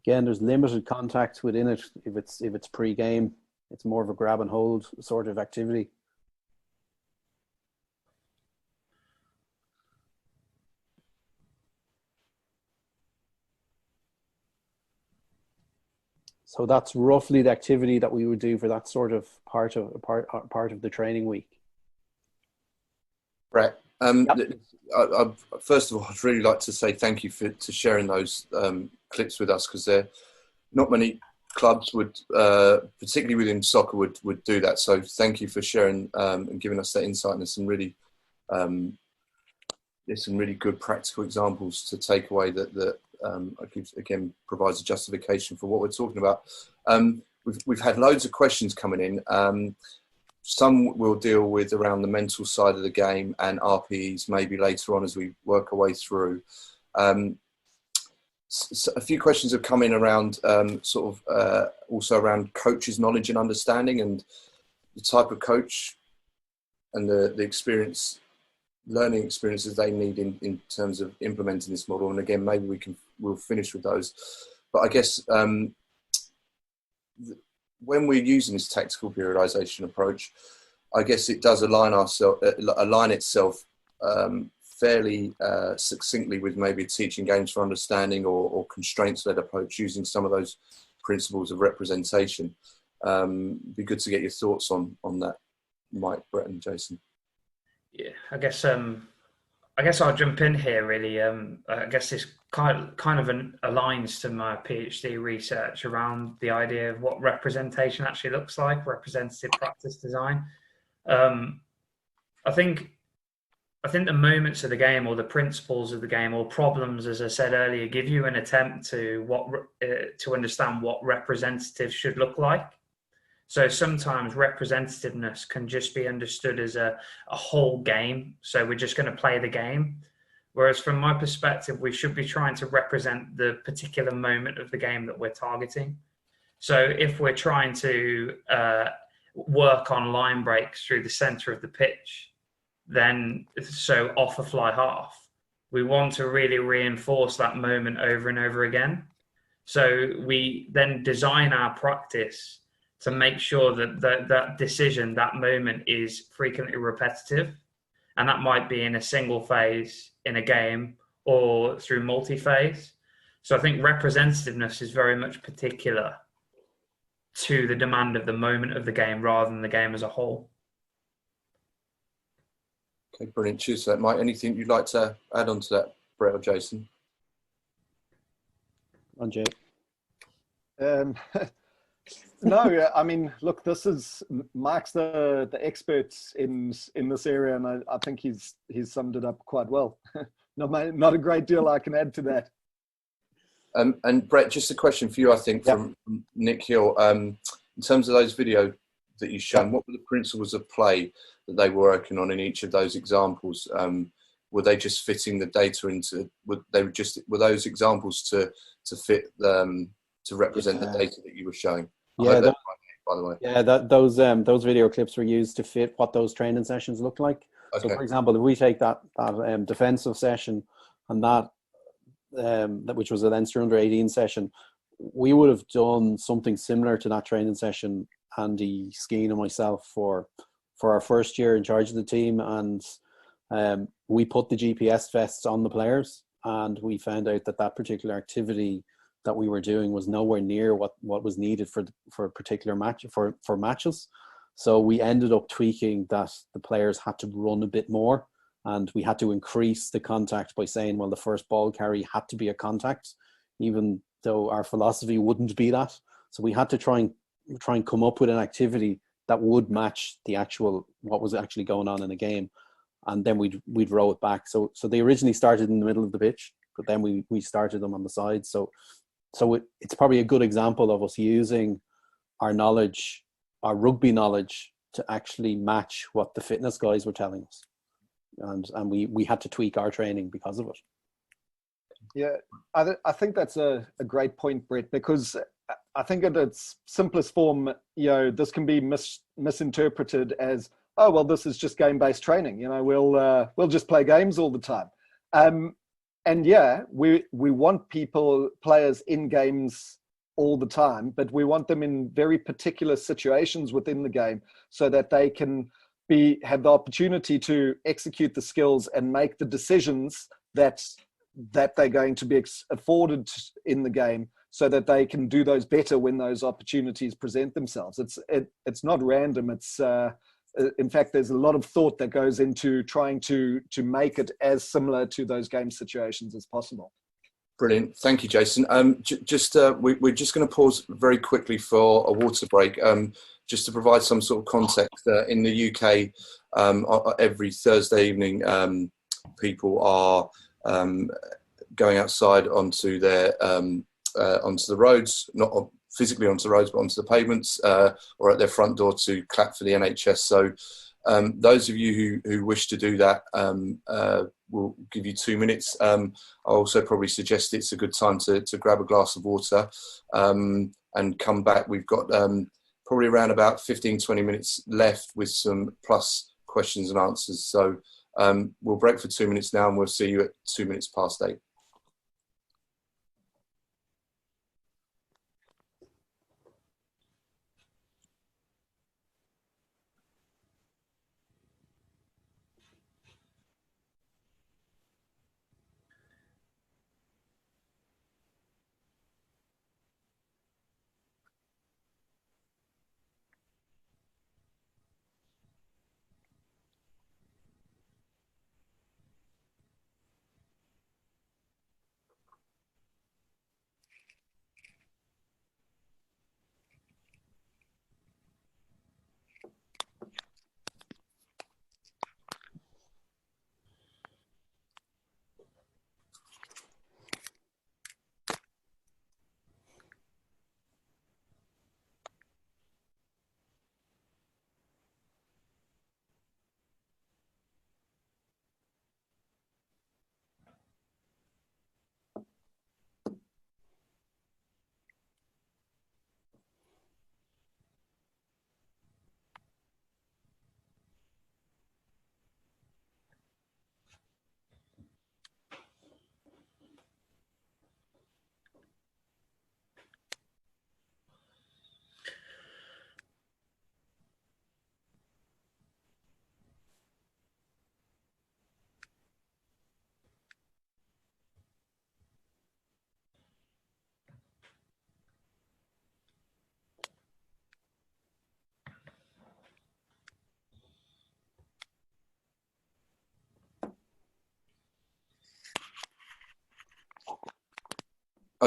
Again, there's limited contact within it. If it's pre-game, it's more of a grab and hold sort of activity. So that's roughly the activity that we would do for that sort of part of the training week.
Brett,
Yep.
first of all, I'd really like to say thank you for sharing those clips with us, because not many clubs would, particularly within soccer, would do that. So thank you for sharing and giving us that insight, and there's some really good practical examples to take away that again provides a justification for what we're talking about. We've had loads of questions coming in. Some we'll deal with around the mental side of the game and RPEs maybe later on as we work our way through. So a few questions have come in around also around coaches' knowledge and understanding, and the type of coach and the learning experiences they need in terms of implementing this model. And again, maybe we'll finish with those. But I guess when we're using this tactical periodization approach, I guess it does align itself fairly succinctly with maybe teaching games for understanding or constraints-led approach using some of those principles of representation. Be good to get your thoughts on that, Mike, Brett, and Jason.
Yeah, I guess I'll jump in here. Really, I guess this kind of aligns to my PhD research around the idea of what representation actually looks like, representative practice design. I think the moments of the game, or the principles of the game, or problems, as I said earlier, give you an attempt to understand what representative should look like. So sometimes representativeness can just be understood as a whole game. So we're just going to play the game. Whereas from my perspective, we should be trying to represent the particular moment of the game that we're targeting. So if we're trying to work on line breaks through the center of the pitch, then so off a fly half, we want to really reinforce that moment over and over again. So we then design our practice to make sure that decision, that moment, is frequently repetitive. And that might be in a single phase in a game or through multi-phase. So I think representativeness is very much particular to the demand of the moment of the game rather than the game as a whole.
Okay, brilliant. Cheers for that, Mike. Anything you'd like to add on to that, Brett or Jason?
On Jay.
No, I mean, look, Mike's the expert in this area, and I think he's summed it up quite well. Not a great deal I can add to that.
And Brett, just a question for you, I think, from Nick Hill. In terms of those video that you've shown, what were the principles of play that they were working on in each of those examples? Were they just fitting the data into? Were those examples to fit to represent the data that you were showing? By the way.
Yeah, those video clips were used to fit what those training sessions look like. Okay. So, for example, if we take that defensive session and that which was a Leinster under 18 session, we would have done something similar to that training session, Andy Skeen and myself, for our first year in charge of the team, and we put the GPS vests on the players, and we found out that particular activity that we were doing was nowhere near what was needed for a particular match for matches. So we ended up tweaking that the players had to run a bit more, and we had to increase the contact by saying, well, the first ball carry had to be a contact, even though our philosophy wouldn't be that. So we had to try and come up with an activity that would match what was actually going on in the game, and then we'd row it back. So they originally started in the middle of the pitch, but then we started them on the side. So it's probably a good example of us using our knowledge, our rugby knowledge, to actually match what the fitness guys were telling us. And we had to tweak our training because of it.
Yeah, I think that's a great point, Brett, because I think at its simplest form, this can be misinterpreted as, oh, well, this is just game-based training. We'll just play games all the time. And yeah, we want players in games all the time, but we want them in very particular situations within the game so that they can have the opportunity to execute the skills and make the decisions that they're going to be afforded in the game, so that they can do those better when those opportunities present themselves. It's not random. It's in fact, there's a lot of thought that goes into trying to make it as similar to those game situations as possible.
Brilliant. Thank you, Jason. We're just going to pause very quickly for a water break, just to provide some sort of context. In the UK, every Thursday evening, people are going outside onto the roads, not physically onto the roads, but onto the pavements, or at their front door to clap for the NHS. So those of you who wish to do that, we'll give you 2 minutes. I also probably suggest it's a good time to grab a glass of water and come back. We've got probably around about 15-20 minutes left with some plus questions and answers. So we'll break for 2 minutes now, and we'll see you at 2 minutes past 8.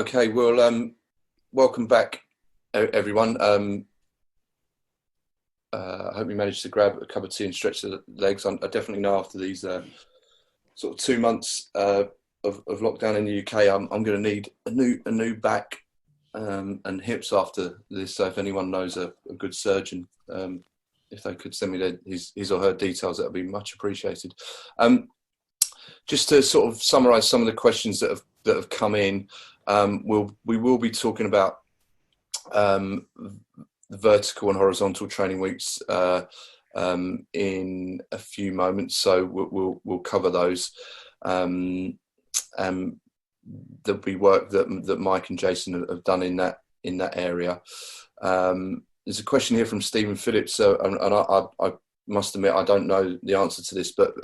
Okay, well, welcome back, everyone. I hope you managed to grab a cup of tea and stretch the legs. I definitely know after these sort of 2 months of lockdown in the UK, I'm going to need a new back and hips after this. So if anyone knows a good surgeon, if they could send me his or her details, that would be much appreciated. Just to sort of summarise some of the questions that have come in, we will be talking about the vertical and horizontal training weeks in a few moments, so we'll cover those. There'll be work that Mike and Jason have done in that area. There's a question here from Stephen Phillips, and I must admit I don't know the answer to this, but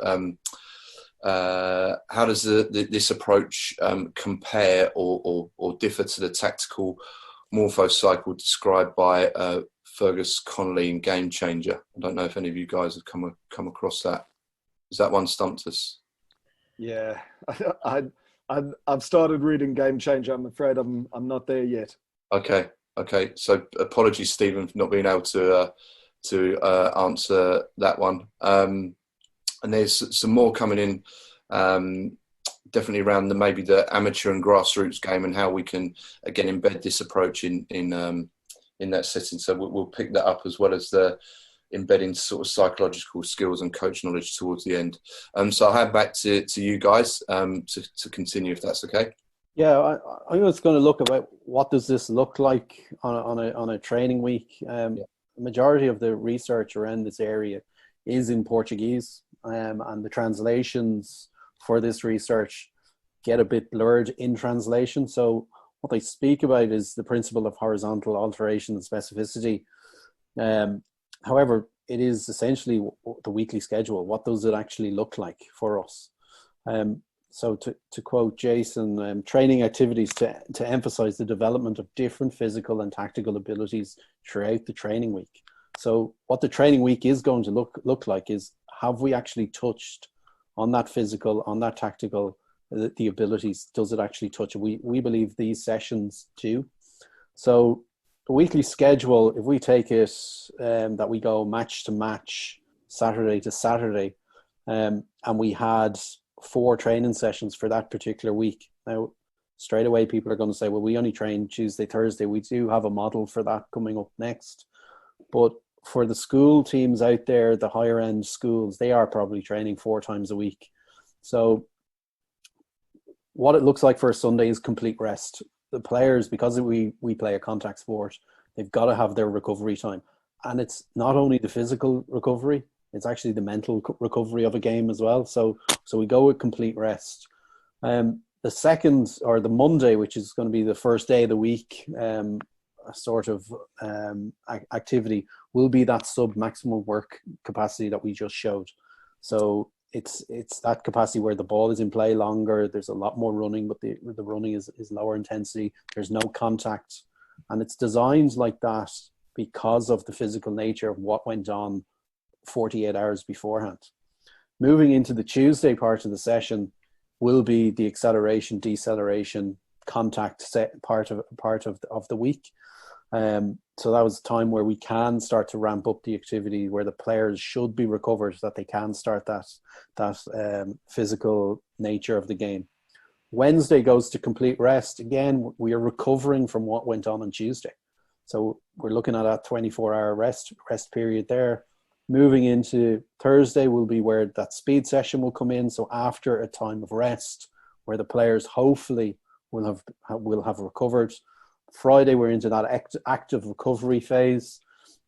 how does this approach compare or differ to the tactical morphocycle described by Fergus Connolly in Game Changer? I don't know if any of you guys have come across that. Is that one stumped us?
Yeah, I've started reading Game Changer. I'm afraid I'm not there yet. Okay.
So apologies, Stephen, for not being able to answer that one. And there's some more coming in, definitely around maybe the amateur and grassroots game and how we can again embed this approach in that setting. So we'll pick that up, as well as the embedding sort of psychological skills and coach knowledge towards the end. So I'll hand back to you guys to continue, if that's okay.
Yeah, I'm just going to look about what does this look like on a training week. The majority of the research around this area is in Portuguese, and the translations for this research get a bit blurred in translation. So what they speak about is the principle of horizontal alteration and specificity. However, it is essentially the weekly schedule. What does it actually look like for us? So to quote Jason, training activities to emphasize the development of different physical and tactical abilities throughout the training week. So what the training week is going to look like is, have we actually touched on that physical, on that tactical, the abilities? Does it actually touch? We believe these sessions do. So the weekly schedule, if we take it that we go match to match, Saturday to Saturday, and we had 4 training sessions for that particular week. Now, straight away, people are going to say, well, we only train Tuesday, Thursday. We do have a model for that coming up next. But for the school teams out there, the higher end schools, they are probably training 4 times a week. So what it looks like for a Sunday is complete rest. The players, because we play a contact sport, they've got to have their recovery time. And it's not only the physical recovery, it's actually the mental recovery of a game as well. So we go with complete rest. The second, or the Monday, which is going to be the first day of the week, sort of activity, will be that sub-maximal work capacity that we just showed. So it's that capacity where the ball is in play longer. There's a lot more running, but the running is lower intensity. There's no contact. And it's designed like that because of the physical nature of what went on 48 hours beforehand. Moving into the Tuesday part of the session will be the acceleration, deceleration, contact set part of the week. So that was a time where we can start to ramp up the activity, where the players should be recovered, so that they can start that physical nature of the game. Wednesday goes to complete rest. Again, we are recovering from what went on Tuesday. So we're looking at a 24-hour rest period there. Moving into Thursday will be where that speed session will come in. So after a time of rest, where the players hopefully will have recovered. Friday, we're into that active recovery phase,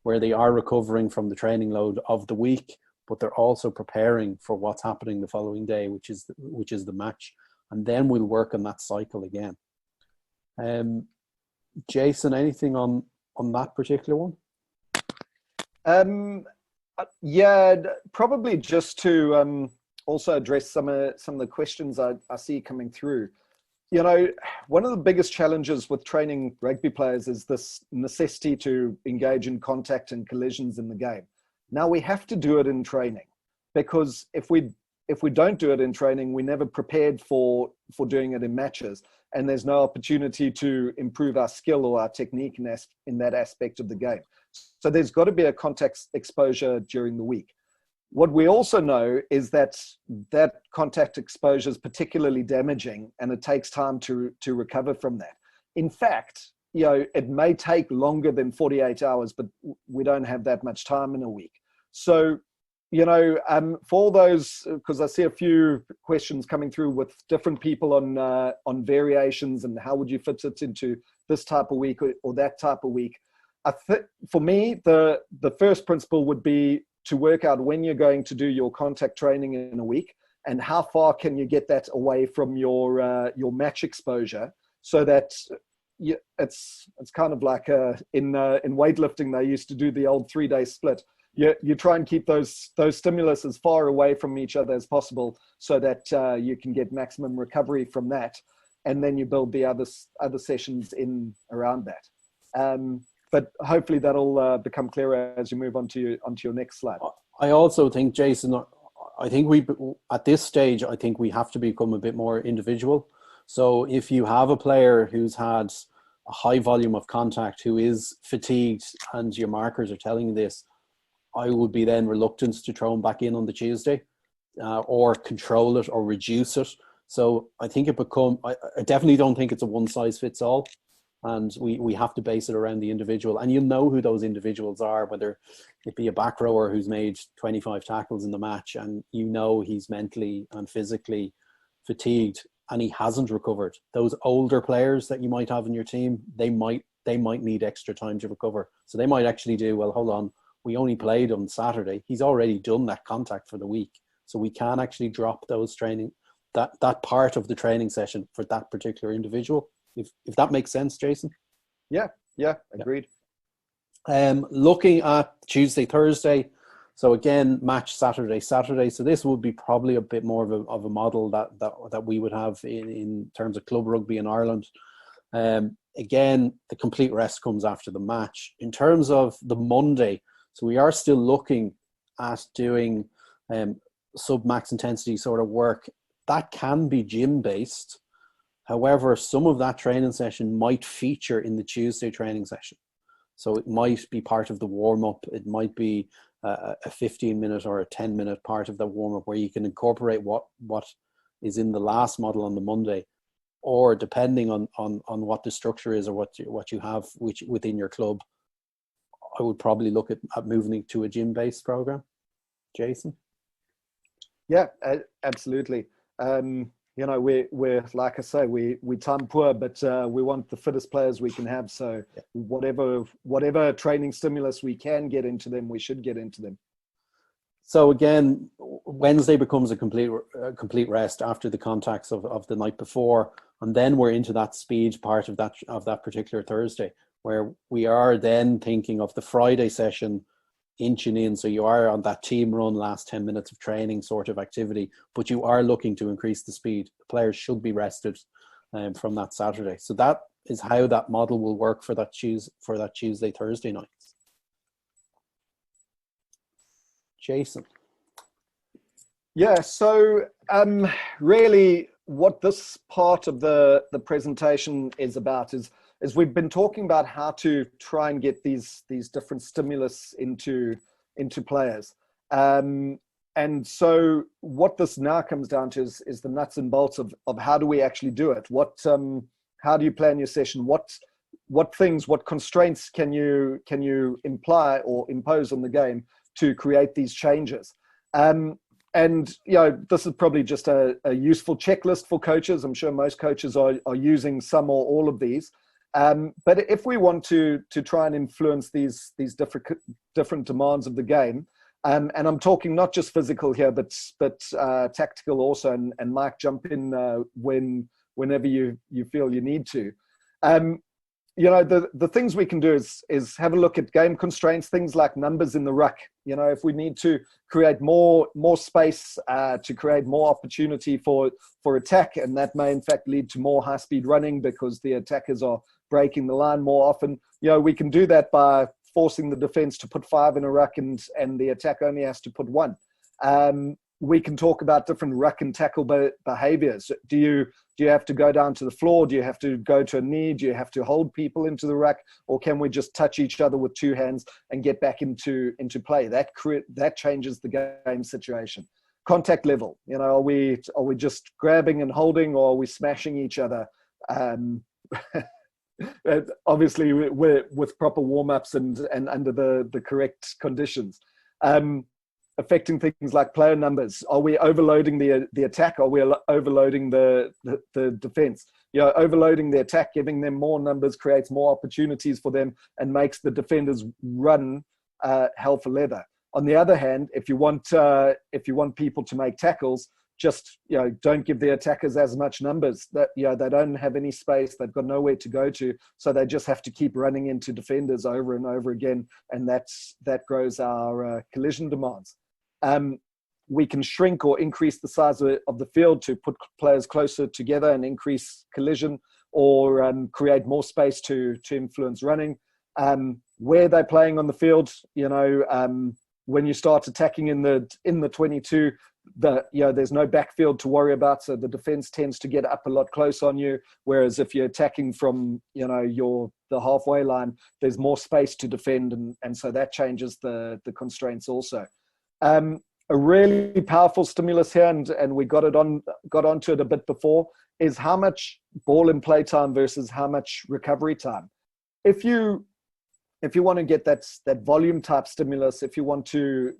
where they are recovering from the training load of the week, but they're also preparing for what's happening the following day, which is the match. And then we'll work on that cycle again. Jason, anything on that particular one?
Yeah, probably just to also address some of the questions I see coming through. You know, one of the biggest challenges with training rugby players is this necessity to engage in contact and collisions in the game. Now we have to do it in training, because if we if we don't do it in training, we're never prepared for doing it in matches, and there's no opportunity to improve our skill or our technique in that aspect of the game. So there's got to be a contact exposure during the week. What we also know is that contact exposure is particularly damaging, and it takes time to recover from that. In fact, it may take longer than 48 hours, but we don't have that much time in a week. So, for those, because I see a few questions coming through with different people on variations and how would you fit it into this type of week or that type of week. For me, the first principle would be to work out when you're going to do your contact training in a week and how far can you get that away from your match exposure, so that it's kind of like in weightlifting, they used to do the old 3-day split. You try and keep those stimulus as far away from each other as possible, so that you can get maximum recovery from that, and then you build the other sessions in around that. But hopefully that'll become clearer as you move on to your next slide.
I also think, Jason, I think at this stage, I think we have to become a bit more individual. So if you have a player who's had a high volume of contact, who is fatigued, and your markers are telling you this, I would be then reluctant to throw him back in on the Tuesday, or control it or reduce it. So I think I definitely don't think it's a one size fits all. And we have to base it around the individual. And you'll know who those individuals are, whether it be a back rower who's made 25 tackles in the match and he's mentally and physically fatigued and he hasn't recovered. Those older players that you might have in your team, they might need extra time to recover. So they might actually do, well, hold on, we only played on Saturday. He's already done that contact for the week. So we can actually drop those training, that part of the training session for that particular individual. If that makes sense, Jason? Yeah, agreed. Looking at Tuesday, Thursday, so again, match Saturday. So this would be probably a bit more of a model that we would have in terms of club rugby in Ireland. Again, the complete rest comes after the match. In terms of the Monday, so we are still looking at doing sub-max intensity sort of work. That can be gym-based. However, some of that training session might feature in the Tuesday training session. So it might be part of the warm-up. It might be a 15-minute or a 10-minute part of the warm-up where you can incorporate what is in the last model on the Monday, or depending on what the structure is or what you have within your club, I would probably look at moving to a gym-based program. Jason?
Yeah, absolutely. We're like I say, we time poor, but we want the fittest players we can have. So whatever training stimulus we can get into them, we should get into them.
So again, Wednesday becomes a complete rest after the contacts of the night before, and then we're into that speed part of that particular Thursday, where we are then thinking of the Friday session inching in. So you are on that team run, last 10 minutes of training sort of activity, but you are looking to increase the speed. The players should be rested from that Saturday. So that is how that model will work for that Tuesday, Thursday nights. Jason.
Yeah, so really what this part of the presentation is about is we've been talking about how to try and get these different stimulus into players. And so what this now comes down to is the nuts and bolts of how do we actually do it? How do you plan your session? What constraints can you imply or impose on the game to create these changes? And this is probably just a useful checklist for coaches. I'm sure most coaches are using some or all of these. But if we want to try and influence these different demands of the game, and I'm talking not just physical here, but tactical also, and Mike, jump in whenever you feel you need to. The things we can do is have a look at game constraints, things like numbers in the ruck. If we need to create more space to create more opportunity for attack, and that may in fact lead to more high-speed running because the attackers are breaking the line more often. We can do that by forcing the defense to put 5 in a ruck and the attack only has to put 1. we can talk about different ruck and tackle behaviors. Do you have to go down to the floor? Do you have to go to a knee? Do you have to hold people into the ruck? Or can we just touch each other with two hands and get back into play? That changes the game situation. Contact level, are we just grabbing and holding, or are we smashing each other? Obviously, we're with proper warm-ups and under the correct conditions. Affecting things like player numbers. Are we overloading the attack? Are we overloading the defense? Overloading the attack, giving them more numbers creates more opportunities for them and makes the defenders run hell for leather. On the other hand, if you want people to make tackles, just don't give the attackers as much numbers. That they don't have any space, they've got nowhere to go to, so they just have to keep running into defenders over and over again, and that grows our collision demands. We can shrink or increase the size of the field to put players closer together and increase collision, or create more space to influence running. Where they're playing on the field, when you start attacking in the 22, there's no backfield to worry about, so the defense tends to get up a lot close on you. Whereas if you're attacking from the halfway line, there's more space to defend, and so that changes the constraints also. A really powerful stimulus here, and we got onto it a bit before, is how much ball and play time versus how much recovery time. If you want to get that volume type stimulus, if you want to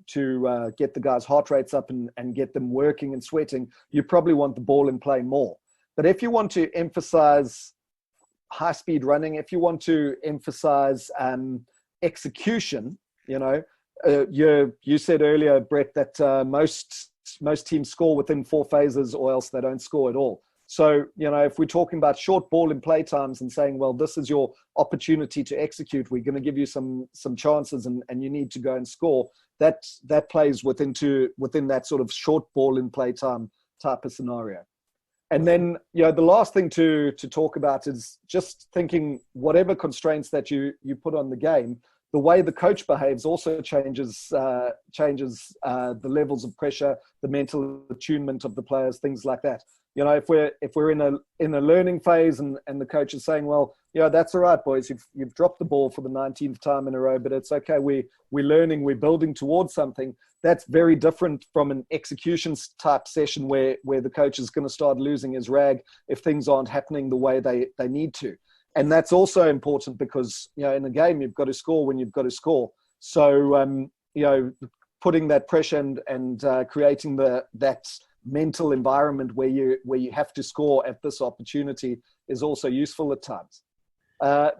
get the guys' heart rates up and get them working and sweating, you probably want the ball and play more. But if you want to emphasize high speed running, if you want to emphasize execution, you said earlier, Brett, that most teams score within 4 phases, or else they don't score at all. So, if we're talking about short ball and play times and saying, well, this is your opportunity to execute, we're going to give you some chances and you need to go and score, that plays within that sort of short ball and play time type of scenario. And then, the last thing to talk about is just thinking whatever constraints that you put on the game, the way the coach behaves also changes the levels of pressure, the mental attunement of the players, things like that. If we're in a learning phase and the coach is saying, well, that's all right, boys, you've dropped the ball for the 19th time in a row, but it's okay. We're learning, we're building towards something. That's very different from an execution type session where the coach is going to start losing his rag if things aren't happening the way they need to. And that's also important because, in a game, you've got to score when you've got to score. So, putting that pressure and creating that mental environment where you have to score at this opportunity is also useful at times.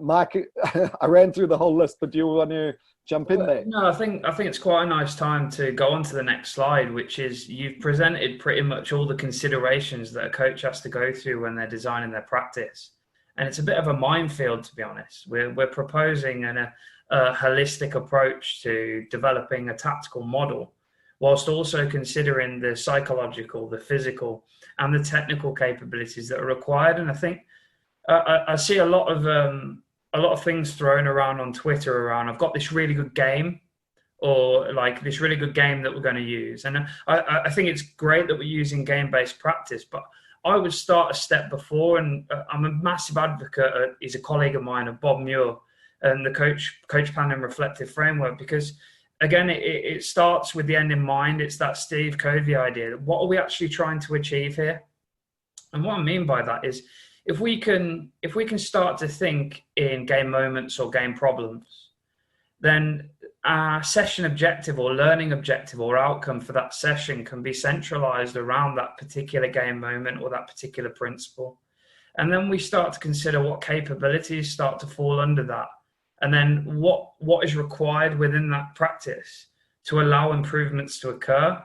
Mike, I ran through the whole list, but do you want to jump in there?
No, I think it's quite a nice time to go on to the next slide, which is you've presented pretty much all the considerations that a coach has to go through when they're designing their practice. And it's a bit of a minefield, to be honest. We're proposing a holistic approach to developing a tactical model, whilst also considering the psychological, the physical, and the technical capabilities that are required. And I think I see a lot of things thrown around on Twitter around, I've got this really good game, or like this really good game that we're going to use. And I think it's great that we're using game-based practice, but I would start a step before, and I'm a massive advocate. He's a colleague of mine, of Bob Muir, and the coach plan and reflective framework, because again, it starts with the end in mind. It's that Steve Covey idea. What are we actually trying to achieve here? And what I mean by that is, if we can start to think in game moments or game problems, then our session objective or learning objective or outcome for that session can be centralized around that particular game moment or that particular principle. And then we start to consider what capabilities start to fall under that. And then what is required within that practice to allow improvements to occur.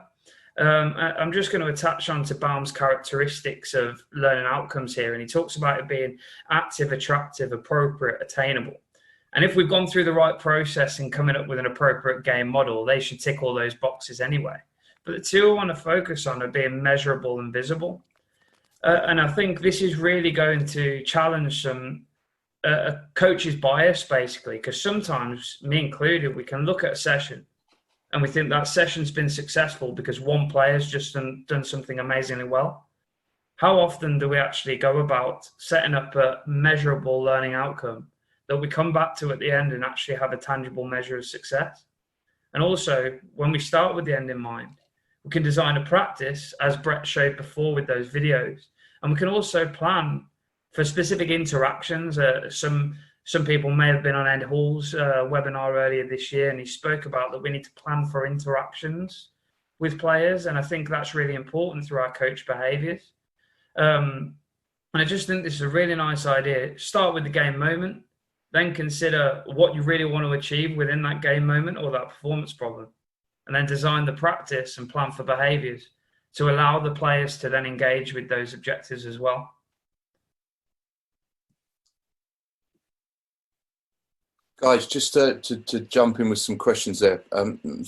I'm just going to attach on to Baum's characteristics of learning outcomes here. And he talks about it being active, attractive, appropriate, attainable. And if we've gone through the right process in coming up with an appropriate game model, they should tick all those boxes anyway. But the two I want to focus on are being measurable and visible. And I think this is really going to challenge some a coach's bias, basically, because sometimes, me included, we can look at a session and we think that session's been successful because one player's just done something amazingly well. How often do we actually go about setting up a measurable learning outcome that we come back to at the end and actually have a tangible measure of success? And also, when we start with the end in mind, we can design a practice, as Brett showed before with those videos, and we can also plan for specific interactions. Some people may have been on Ed Hall's webinar earlier this year, and he spoke about that we need to plan for interactions with players, and I think that's really important through our coach behaviours. And I just think this is a really nice idea. Start with the game moment, then consider what you really want to achieve within that game moment or that performance problem, and then design the practice and plan for behaviours to allow the players to then engage with those objectives as well.
Guys, just to jump in with some questions there.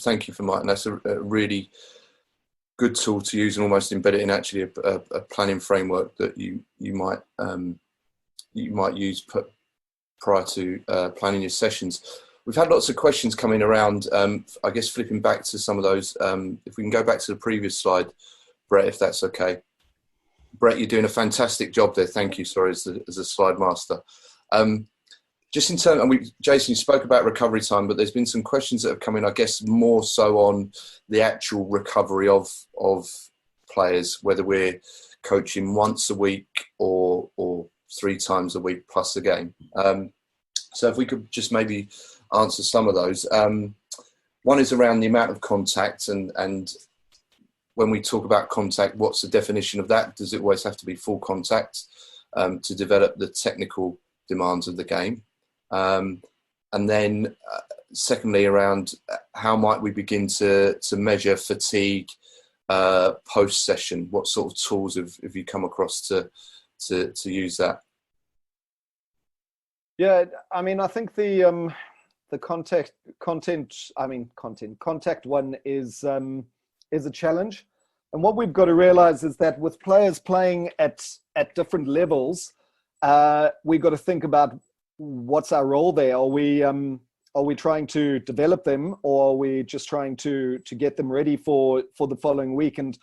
Thank you for Martin. That's a really good tool to use and almost embed it in actually a planning framework that you might use prior to planning your sessions. We've had lots of questions coming around. I guess flipping back to some of those, if we can go back to the previous slide, Brett, if that's okay. Brett, you're doing a fantastic job there. Thank you. Sorry, as a slide master. Just in terms, and Jason, you spoke about recovery time, but there's been some questions that have come in, I guess, more so on the actual recovery of players, whether we're coaching once a week or 3 times a week plus a game. So if we could just maybe answer some of those. One is around the amount of contact, and when we talk about contact, what's the definition of that? Does it always have to be full contact to develop the technical demands of the game? And then secondly, around how might we begin to measure fatigue post-session? What sort of tools have you come across to use that?
Yeah, I mean, I think the contact one is a challenge. And what we've got to realize is that with players playing at different levels, we've got to think about what's our role there. Are we trying to develop them, or are we just trying to get them ready for the following week? And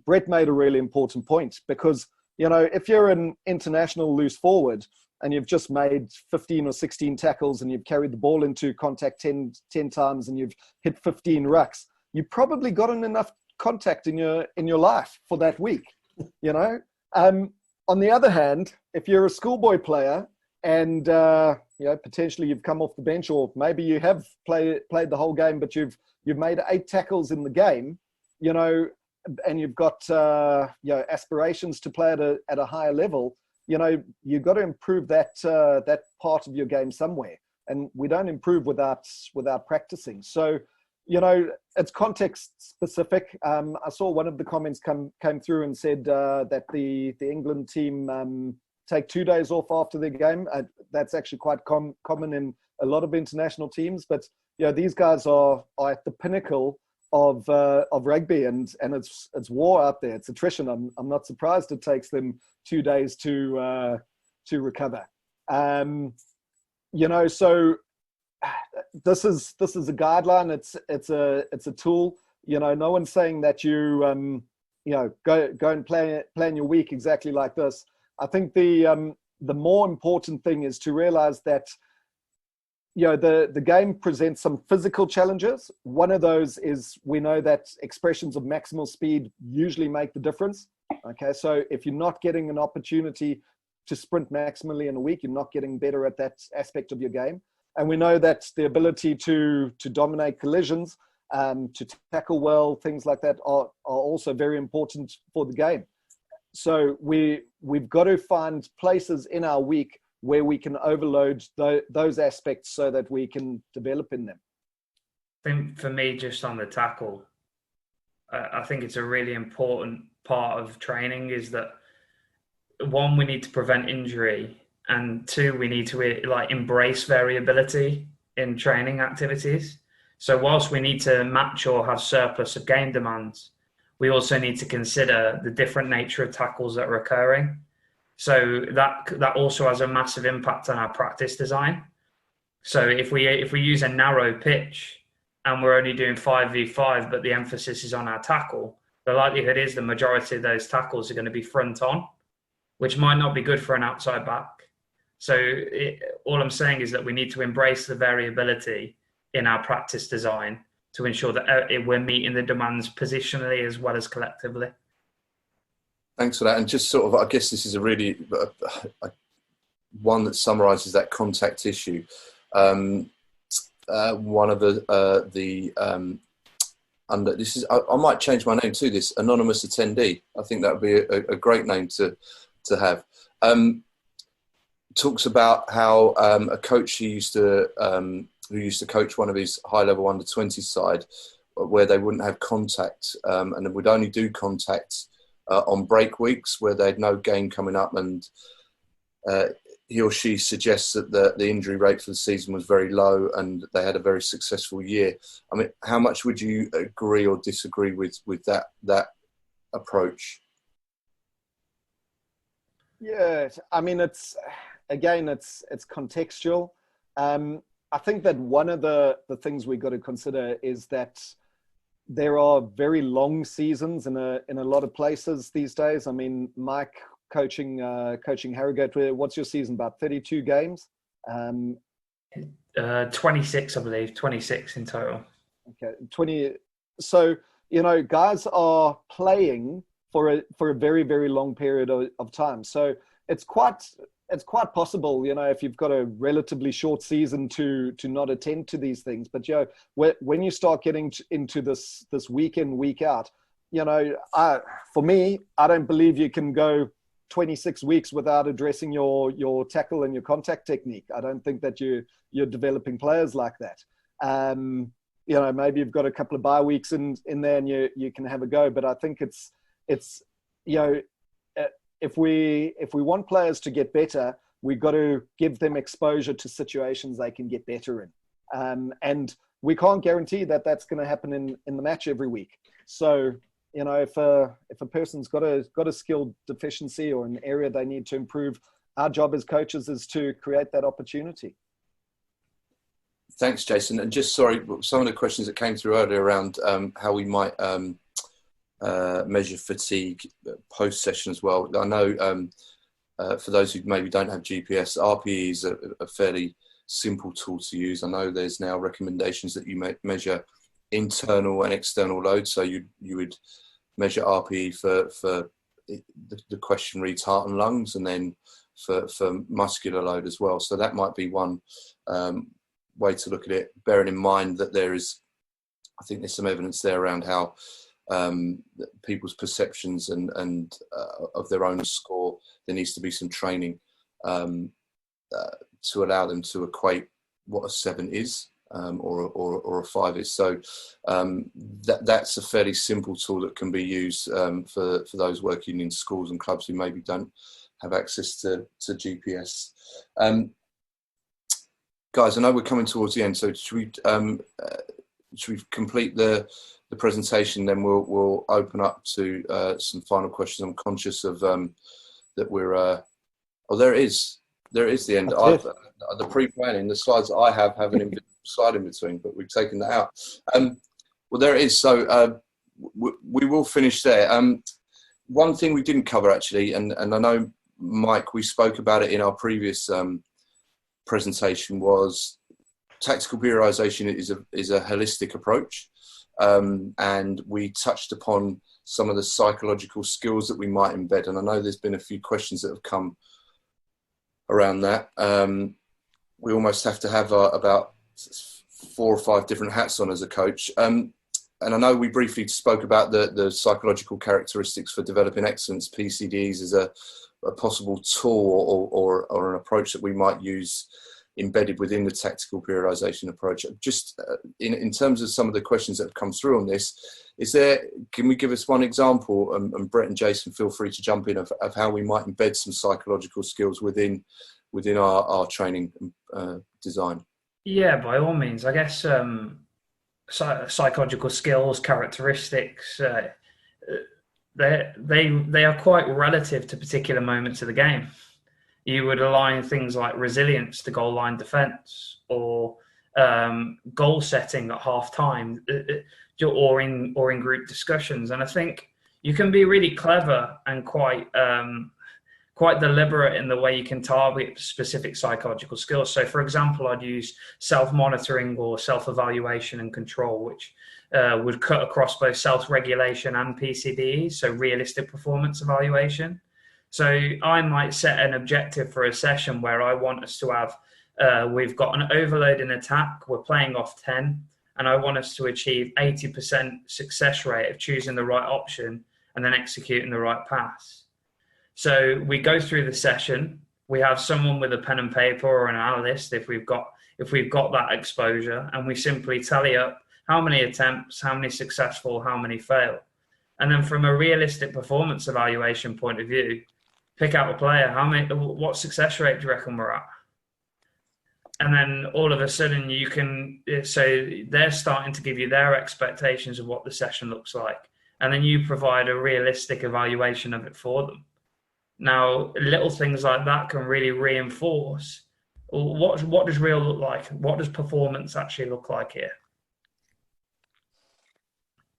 Brett made a really important point, because, you know, if you're an international loose forward and you've just made 15 or 16 tackles and you've carried the ball into contact 10 times and you've hit 15 rucks, you've probably gotten enough contact in your life for that week, you know? On the other hand, if you're a schoolboy player and you know, potentially you've come off the bench, or maybe you have played the whole game, but you've made 8 tackles in the game, you know, and you've got you know, aspirations to play at a higher level, you know, you've got to improve that part of your game somewhere, and we don't improve without practicing. So, you know, it's context specific. I saw one of the comments came through and said that the England team take 2 days off after their game. That's actually quite common in a lot of international teams. But, you know, these guys are at the pinnacle of rugby, and it's war out there. It's attrition. I'm not surprised it takes them 2 days to recover. You know, so this is a guideline. It's a tool. You know, no one's saying that you know, go and plan your week exactly like this. I think the more important thing is to realize that, you know, the game presents some physical challenges. One of those is, we know that expressions of maximal speed usually make the difference. Okay, so if you're not getting an opportunity to sprint maximally in a week, you're not getting better at that aspect of your game. And we know that the ability to dominate collisions, to tackle well, things like that are also very important for the game. So we've got to find places in our week where we can overload those aspects so that we can develop in them.
I think for me, just on the tackle, I think it's a really important part of training is that, 1, we need to prevent injury, and 2, we need to like embrace variability in training activities. So whilst we need to match or have surplus of game demands, we also need to consider the different nature of tackles that are occurring. So that also has a massive impact on our practice design. So if we use a narrow pitch, and we're only doing 5v5, but the emphasis is on our tackle, the likelihood is the majority of those tackles are going to be front on, which might not be good for an outside back. So all I'm saying is that we need to embrace the variability in our practice design to ensure that we're meeting the demands positionally as well as collectively.
Thanks for that. And just sort of, I guess this is a really one that summarises that contact issue. One of under this is, I might change my name to this, anonymous attendee. I think that would be a great name to have. Talks about how a coach who used to coach one of his high-level under-20 side, where they wouldn't have contact, and they would only do contact on break weeks where they had no game coming up, and he or she suggests that the injury rate for the season was very low and they had a very successful year. I mean, how much would you agree or disagree with that approach?
Yeah, I mean, it's contextual. I think that one of the things we've got to consider is that there are very long seasons in a lot of places these days. I mean, Mike coaching Harrogate, what's your season, about 32 games?
26, I believe, 26 in total.
Okay, 20. So, guys are playing for a very, very long period of time. So it's quite possible, if you've got a relatively short season to not attend to these things. But when you start getting into this week in, week out, for me, I don't believe you can go 26 weeks without addressing your tackle and your contact technique. I don't think that you're developing players like that. Maybe you've got a couple of bye weeks in there and you can have a go. But I think it's if we want players to get better, we've got to give them exposure to situations they can get better in. And we can't guarantee that that's going to happen in the match every week. So, if a person's got a skill deficiency or an area they need to improve, our job as coaches is to create that opportunity.
Thanks, Jason. And just sorry, some of the questions that came through earlier around how we might measure fatigue post-session as well. I know for those who maybe don't have GPS, RPE is a fairly simple tool to use. I know there's now recommendations that you measure internal and external load. So you would measure RPE for the question reads heart and lungs, and then for muscular load as well. So that might be one way to look at it, bearing in mind that I think there's some evidence there around how people's perceptions and of their own score, there needs to be some training to allow them to equate what a 7 is or a 5 is. So that's a fairly simple tool that can be used for those working in schools and clubs who maybe don't have access to GPS. Guys, I know we're coming towards the end, so should we complete the presentation? Then we'll open up to some final questions. I'm conscious of that we're. Oh, there it is. There is the end. The pre-planning, the slides that I have an invisible slide in between, but we've taken that out. Well, there it is. So we will finish there. One thing we didn't cover actually, and I know, Mike, we spoke about it in our previous presentation, was tactical periodization is a holistic approach. And we touched upon some of the psychological skills that we might embed. And I know there's been a few questions that have come around that. We almost have to have about 4 or 5 different hats on as a coach. And I know we briefly spoke about the psychological characteristics for developing excellence. PCDs is a possible tool or an approach that we might use embedded within the tactical periodization approach. Just in terms of some of the questions that have come through on this, can we give us one example, and Brett and Jason, feel free to jump in, of how we might embed some psychological skills within our training design?
Yeah, by all means. I guess psychological skills, characteristics, they are quite relative to particular moments of the game. You would align things like resilience to goal line defence, or goal setting at half time, or in group discussions. And I think you can be really clever and quite deliberate in the way you can target specific psychological skills. So, for example, I'd use self-monitoring or self-evaluation and control, which would cut across both self-regulation and PCBE, so realistic performance evaluation. So I might set an objective for a session where I want us to have, we've got an overload in attack, we're playing off 10, and I want us to achieve 80% success rate of choosing the right option and then executing the right pass. So we go through the session, we have someone with a pen and paper or an analyst if we've got that exposure, and we simply tally up how many attempts, how many successful, how many fail. And then from a realistic performance evaluation point of view, pick out a player, what success rate do you reckon we're at? And then all of a sudden so they're starting to give you their expectations of what the session looks like. And then you provide a realistic evaluation of it for them. Now, little things like that can really reinforce what does real look like? What does performance actually look like here?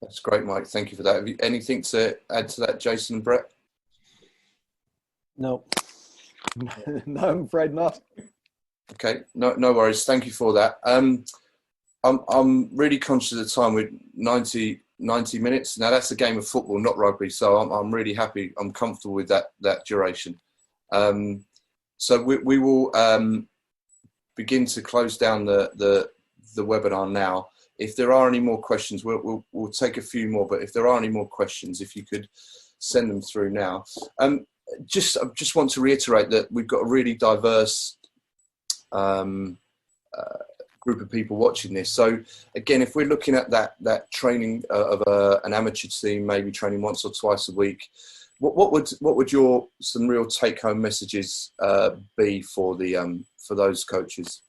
That's great, Mike. Thank you for that. Have you anything to add to that, Jason and Brett?
No. No, I'm afraid not.
Okay, no worries. Thank you for that. I'm really conscious of the time. We're 90 minutes. Now that's a game of football, not rugby. So I'm really happy. I'm comfortable with that duration. So we will begin to close down the webinar now. If there are any more questions, we'll take a few more. But if there are any more questions, if you could send them through now. I just want to reiterate that we've got a really diverse group of people watching this. So again, if we're looking at that training of an amateur team, maybe training once or twice a week, what would your some real take-home messages be for those coaches?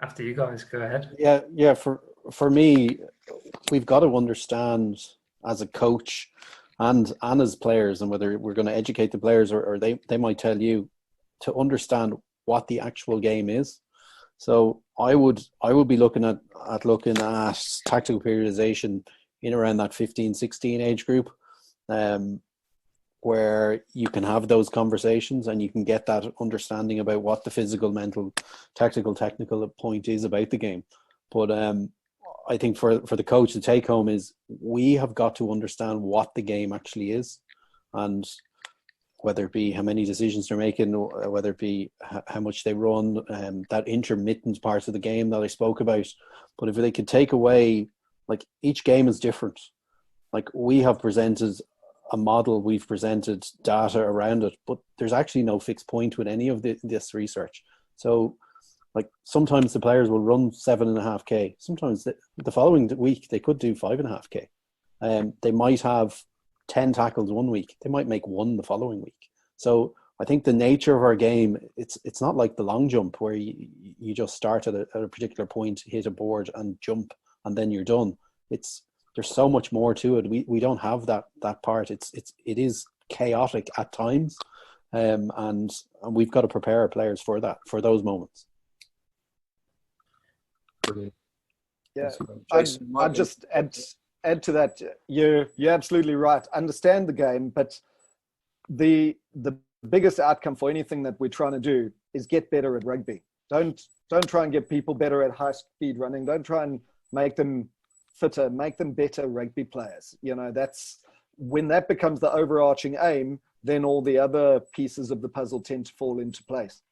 After you guys, go ahead.
Yeah. For me, we've got to understand as a coach and as players, and whether we're going to educate the players or they might tell you to understand what the actual game is. So I would be looking at tactical periodization in around that 15-16 age group, where you can have those conversations and you can get that understanding about what the physical, mental, tactical, technical point is about the game. But I think for the coach, the take home is we have got to understand what the game actually is, and whether it be how many decisions they're making, or whether it be how much they run, that intermittent part of the game that I spoke about. But if they could take away, like, each game is different. Like, we have presented a model, we've presented data around it, but there's actually no fixed point with any of this research. So, like, sometimes the players will run 7.5K. Sometimes the following week they could do 5.5K. They might have 10 tackles one week. They might make one the following week. So I think the nature of our game, it's not like the long jump where you just start at a particular point, hit a board and jump, and then you're done. There's so much more to it. We don't have that part. It is chaotic at times, and we've got to prepare our players for those moments.
Brilliant.
Yeah, I'd just add to that. You're absolutely right. Understand the game, but the biggest outcome for anything that we're trying to do is get better at rugby. Don't try and get people better at high speed running. Don't try and make them fitter, make them better rugby players. You know, that's when that becomes the overarching aim, then all the other pieces of the puzzle tend to fall into place.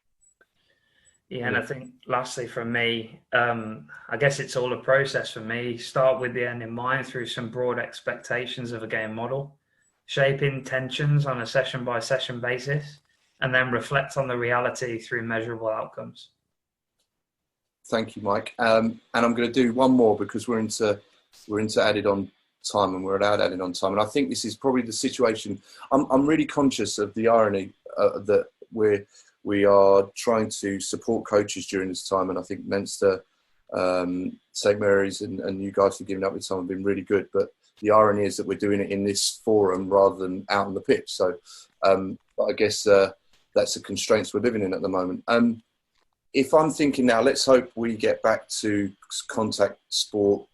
Yeah, and I think lastly from me, I guess it's all a process for me. Start with the end in mind through some broad expectations of a game model, shape intentions on a session by session basis, and then reflect on the reality through measurable outcomes.
Thank you, Mike. And I'm going to do one more because we're into added on time, and we're allowed added on time. And I think this is probably the situation. I'm really conscious of the irony that we are trying to support coaches during this time, and I think Leinster, St Mary's, and you guys for giving up with time have been really good. But the irony is that we're doing it in this forum rather than out on the pitch. So, but I guess that's the constraints we're living in at the moment. if I'm thinking now, let's hope we get back to contact sport,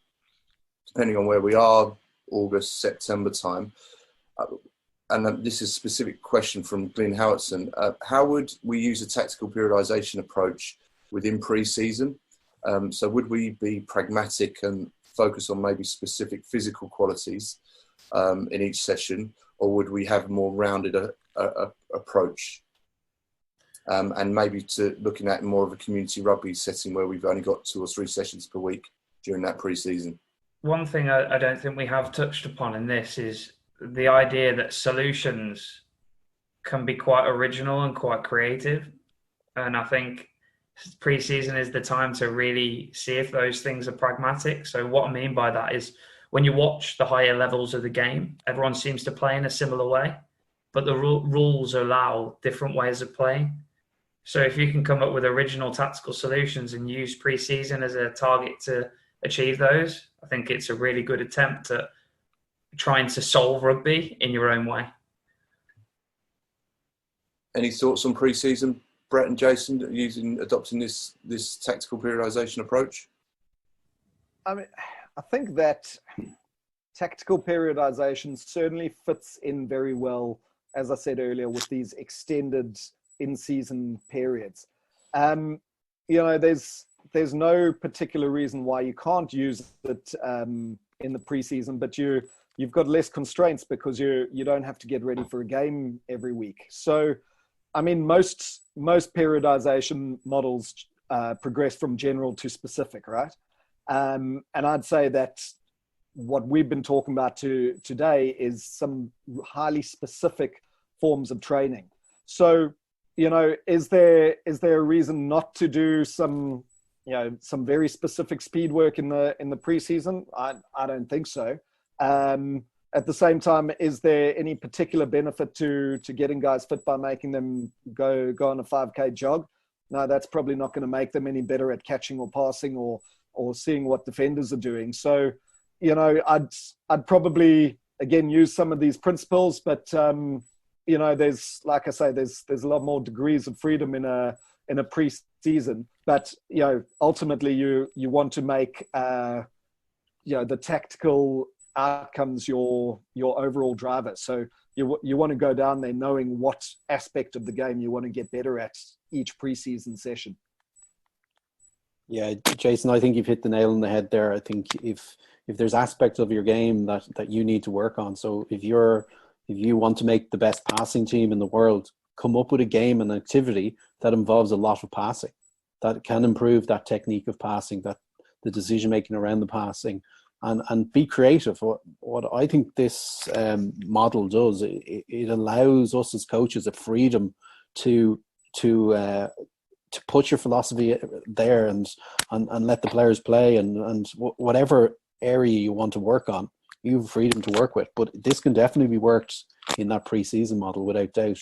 depending on where we are, August, September time. And this is a specific question from Glyn Howardson. How would we use a tactical periodization approach within pre-season? So would we be pragmatic and focus on maybe specific physical qualities in each session, or would we have a more rounded approach? And maybe to looking at more of a community rugby setting where we've only got 2 or 3 sessions per week during that pre-season.
One thing I don't think we have touched upon in this is the idea that solutions can be quite original and quite creative. And I think pre-season is the time to really see if those things are pragmatic. So what I mean by that is when you watch the higher levels of the game, everyone seems to play in a similar way, but the rules allow different ways of playing. So if you can come up with original tactical solutions and use pre-season as a target to achieve those, I think it's a really good attempt at trying to solve rugby in your own way.
Any thoughts on pre-season, Brett and Jason, adopting this tactical periodization approach?
I mean, I think that tactical periodization certainly fits in very well, as I said earlier, with these extended in-season periods. You know, there's no particular reason why you can't use it in the preseason, but you've got less constraints because you don't have to get ready for a game every week. So, I mean, most periodization models progress from general to specific, right? And I'd say that what we've been talking about today is some highly specific forms of training. So, you know, is there a reason not to do some very specific speed work in the preseason? I don't think so. At the same time, is there any particular benefit to getting guys fit by making them go on a 5K jog? No, that's probably not going to make them any better at catching or passing or seeing what defenders are doing. So, you know, I'd probably again use some of these principles, but you know, there's, like I say, there's a lot more degrees of freedom in a pre-season. But you know, ultimately, you want to make the tactical outcomes your overall driver. So you want to go down there knowing what aspect of the game you want to get better at each preseason session.
Yeah, Jason, I think you've hit the nail on the head there. I think if there's aspects of your game that you need to work on, so if you want to make the best passing team in the world, come up with a game and activity that involves a lot of passing, that can improve that technique of passing, that the decision making around the passing, and be creative. What I think this model does, it allows us as coaches a freedom to put your philosophy there and let the players play and whatever area you want to work on, you have freedom to work with. But this can definitely be worked in that pre-season model without doubt.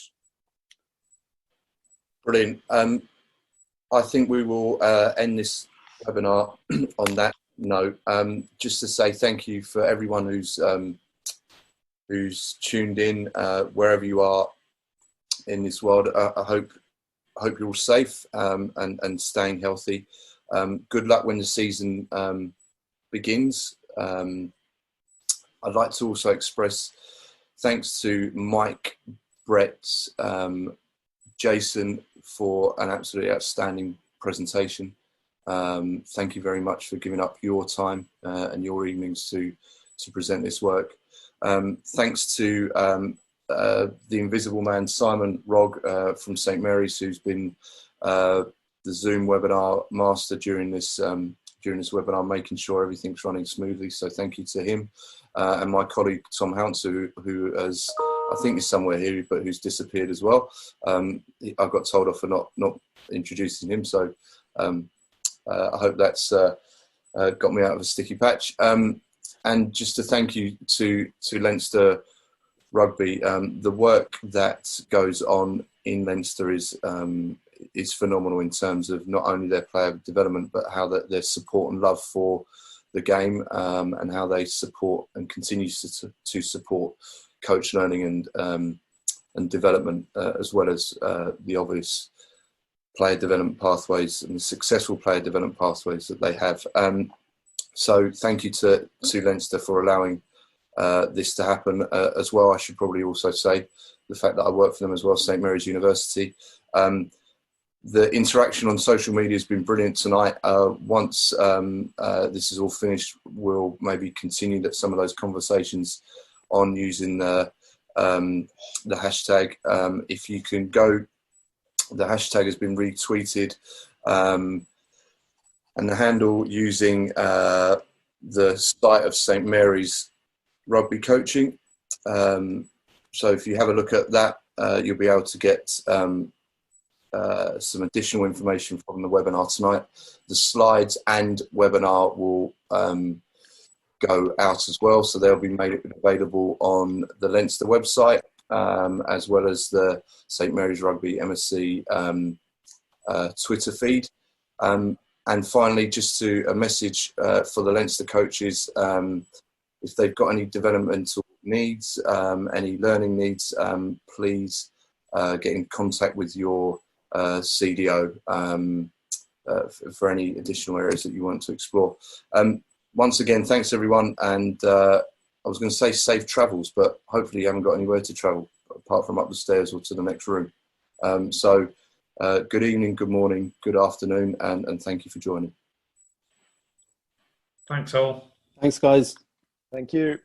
Brilliant. I think we will end this webinar on that note. Just to say thank you for everyone who's tuned in, wherever you are in this world. I hope you're all safe and staying healthy. Good luck when the season begins. I'd like to also express thanks to Mike, Brett, Jason for an absolutely outstanding presentation. Thank you very much for giving up your time and your evenings to present this work. Thanks to the invisible man, Simon Rogg from St. Mary's, who's been the Zoom webinar master during this webinar, making sure everything's running smoothly. So thank you to him. And my colleague, Tom Hounce, who has, I think is somewhere here, but who's disappeared as well. I got told off for not introducing him. So I hope that's got me out of a sticky patch. And just to thank you to Leinster Rugby. The work that goes on in Leinster is phenomenal in terms of not only their player development, but how their support and love for the game, and how they support and continue to support coach learning and development, as well as the obvious player development pathways and the successful player development pathways that they have. So thank you to Leinster for allowing this to happen as well. I should probably also say the fact that I work for them as well, St Mary's University. The interaction on social media has been brilliant tonight. Once this is all finished, we'll maybe continue some of those conversations on using the hashtag. If you can go, the hashtag has been retweeted, and the handle using the site of St Mary's Rugby Coaching. So if you have a look at that, you'll be able to get some additional information from the webinar tonight. The slides and webinar will go out as well, so they'll be made available on the Leinster website, as well as the St Mary's Rugby MSc Twitter feed. And finally, just a message for the Leinster coaches, if they've got any developmental needs, any learning needs, please get in contact with your CDO for any additional areas that you want to explore. Once again, thanks everyone, and I was going to say safe travels, but hopefully you haven't got anywhere to travel apart from up the stairs or to the next room. So good evening, good morning, good afternoon, and thank you for joining.
Thanks all.
Thanks, guys.
Thank you.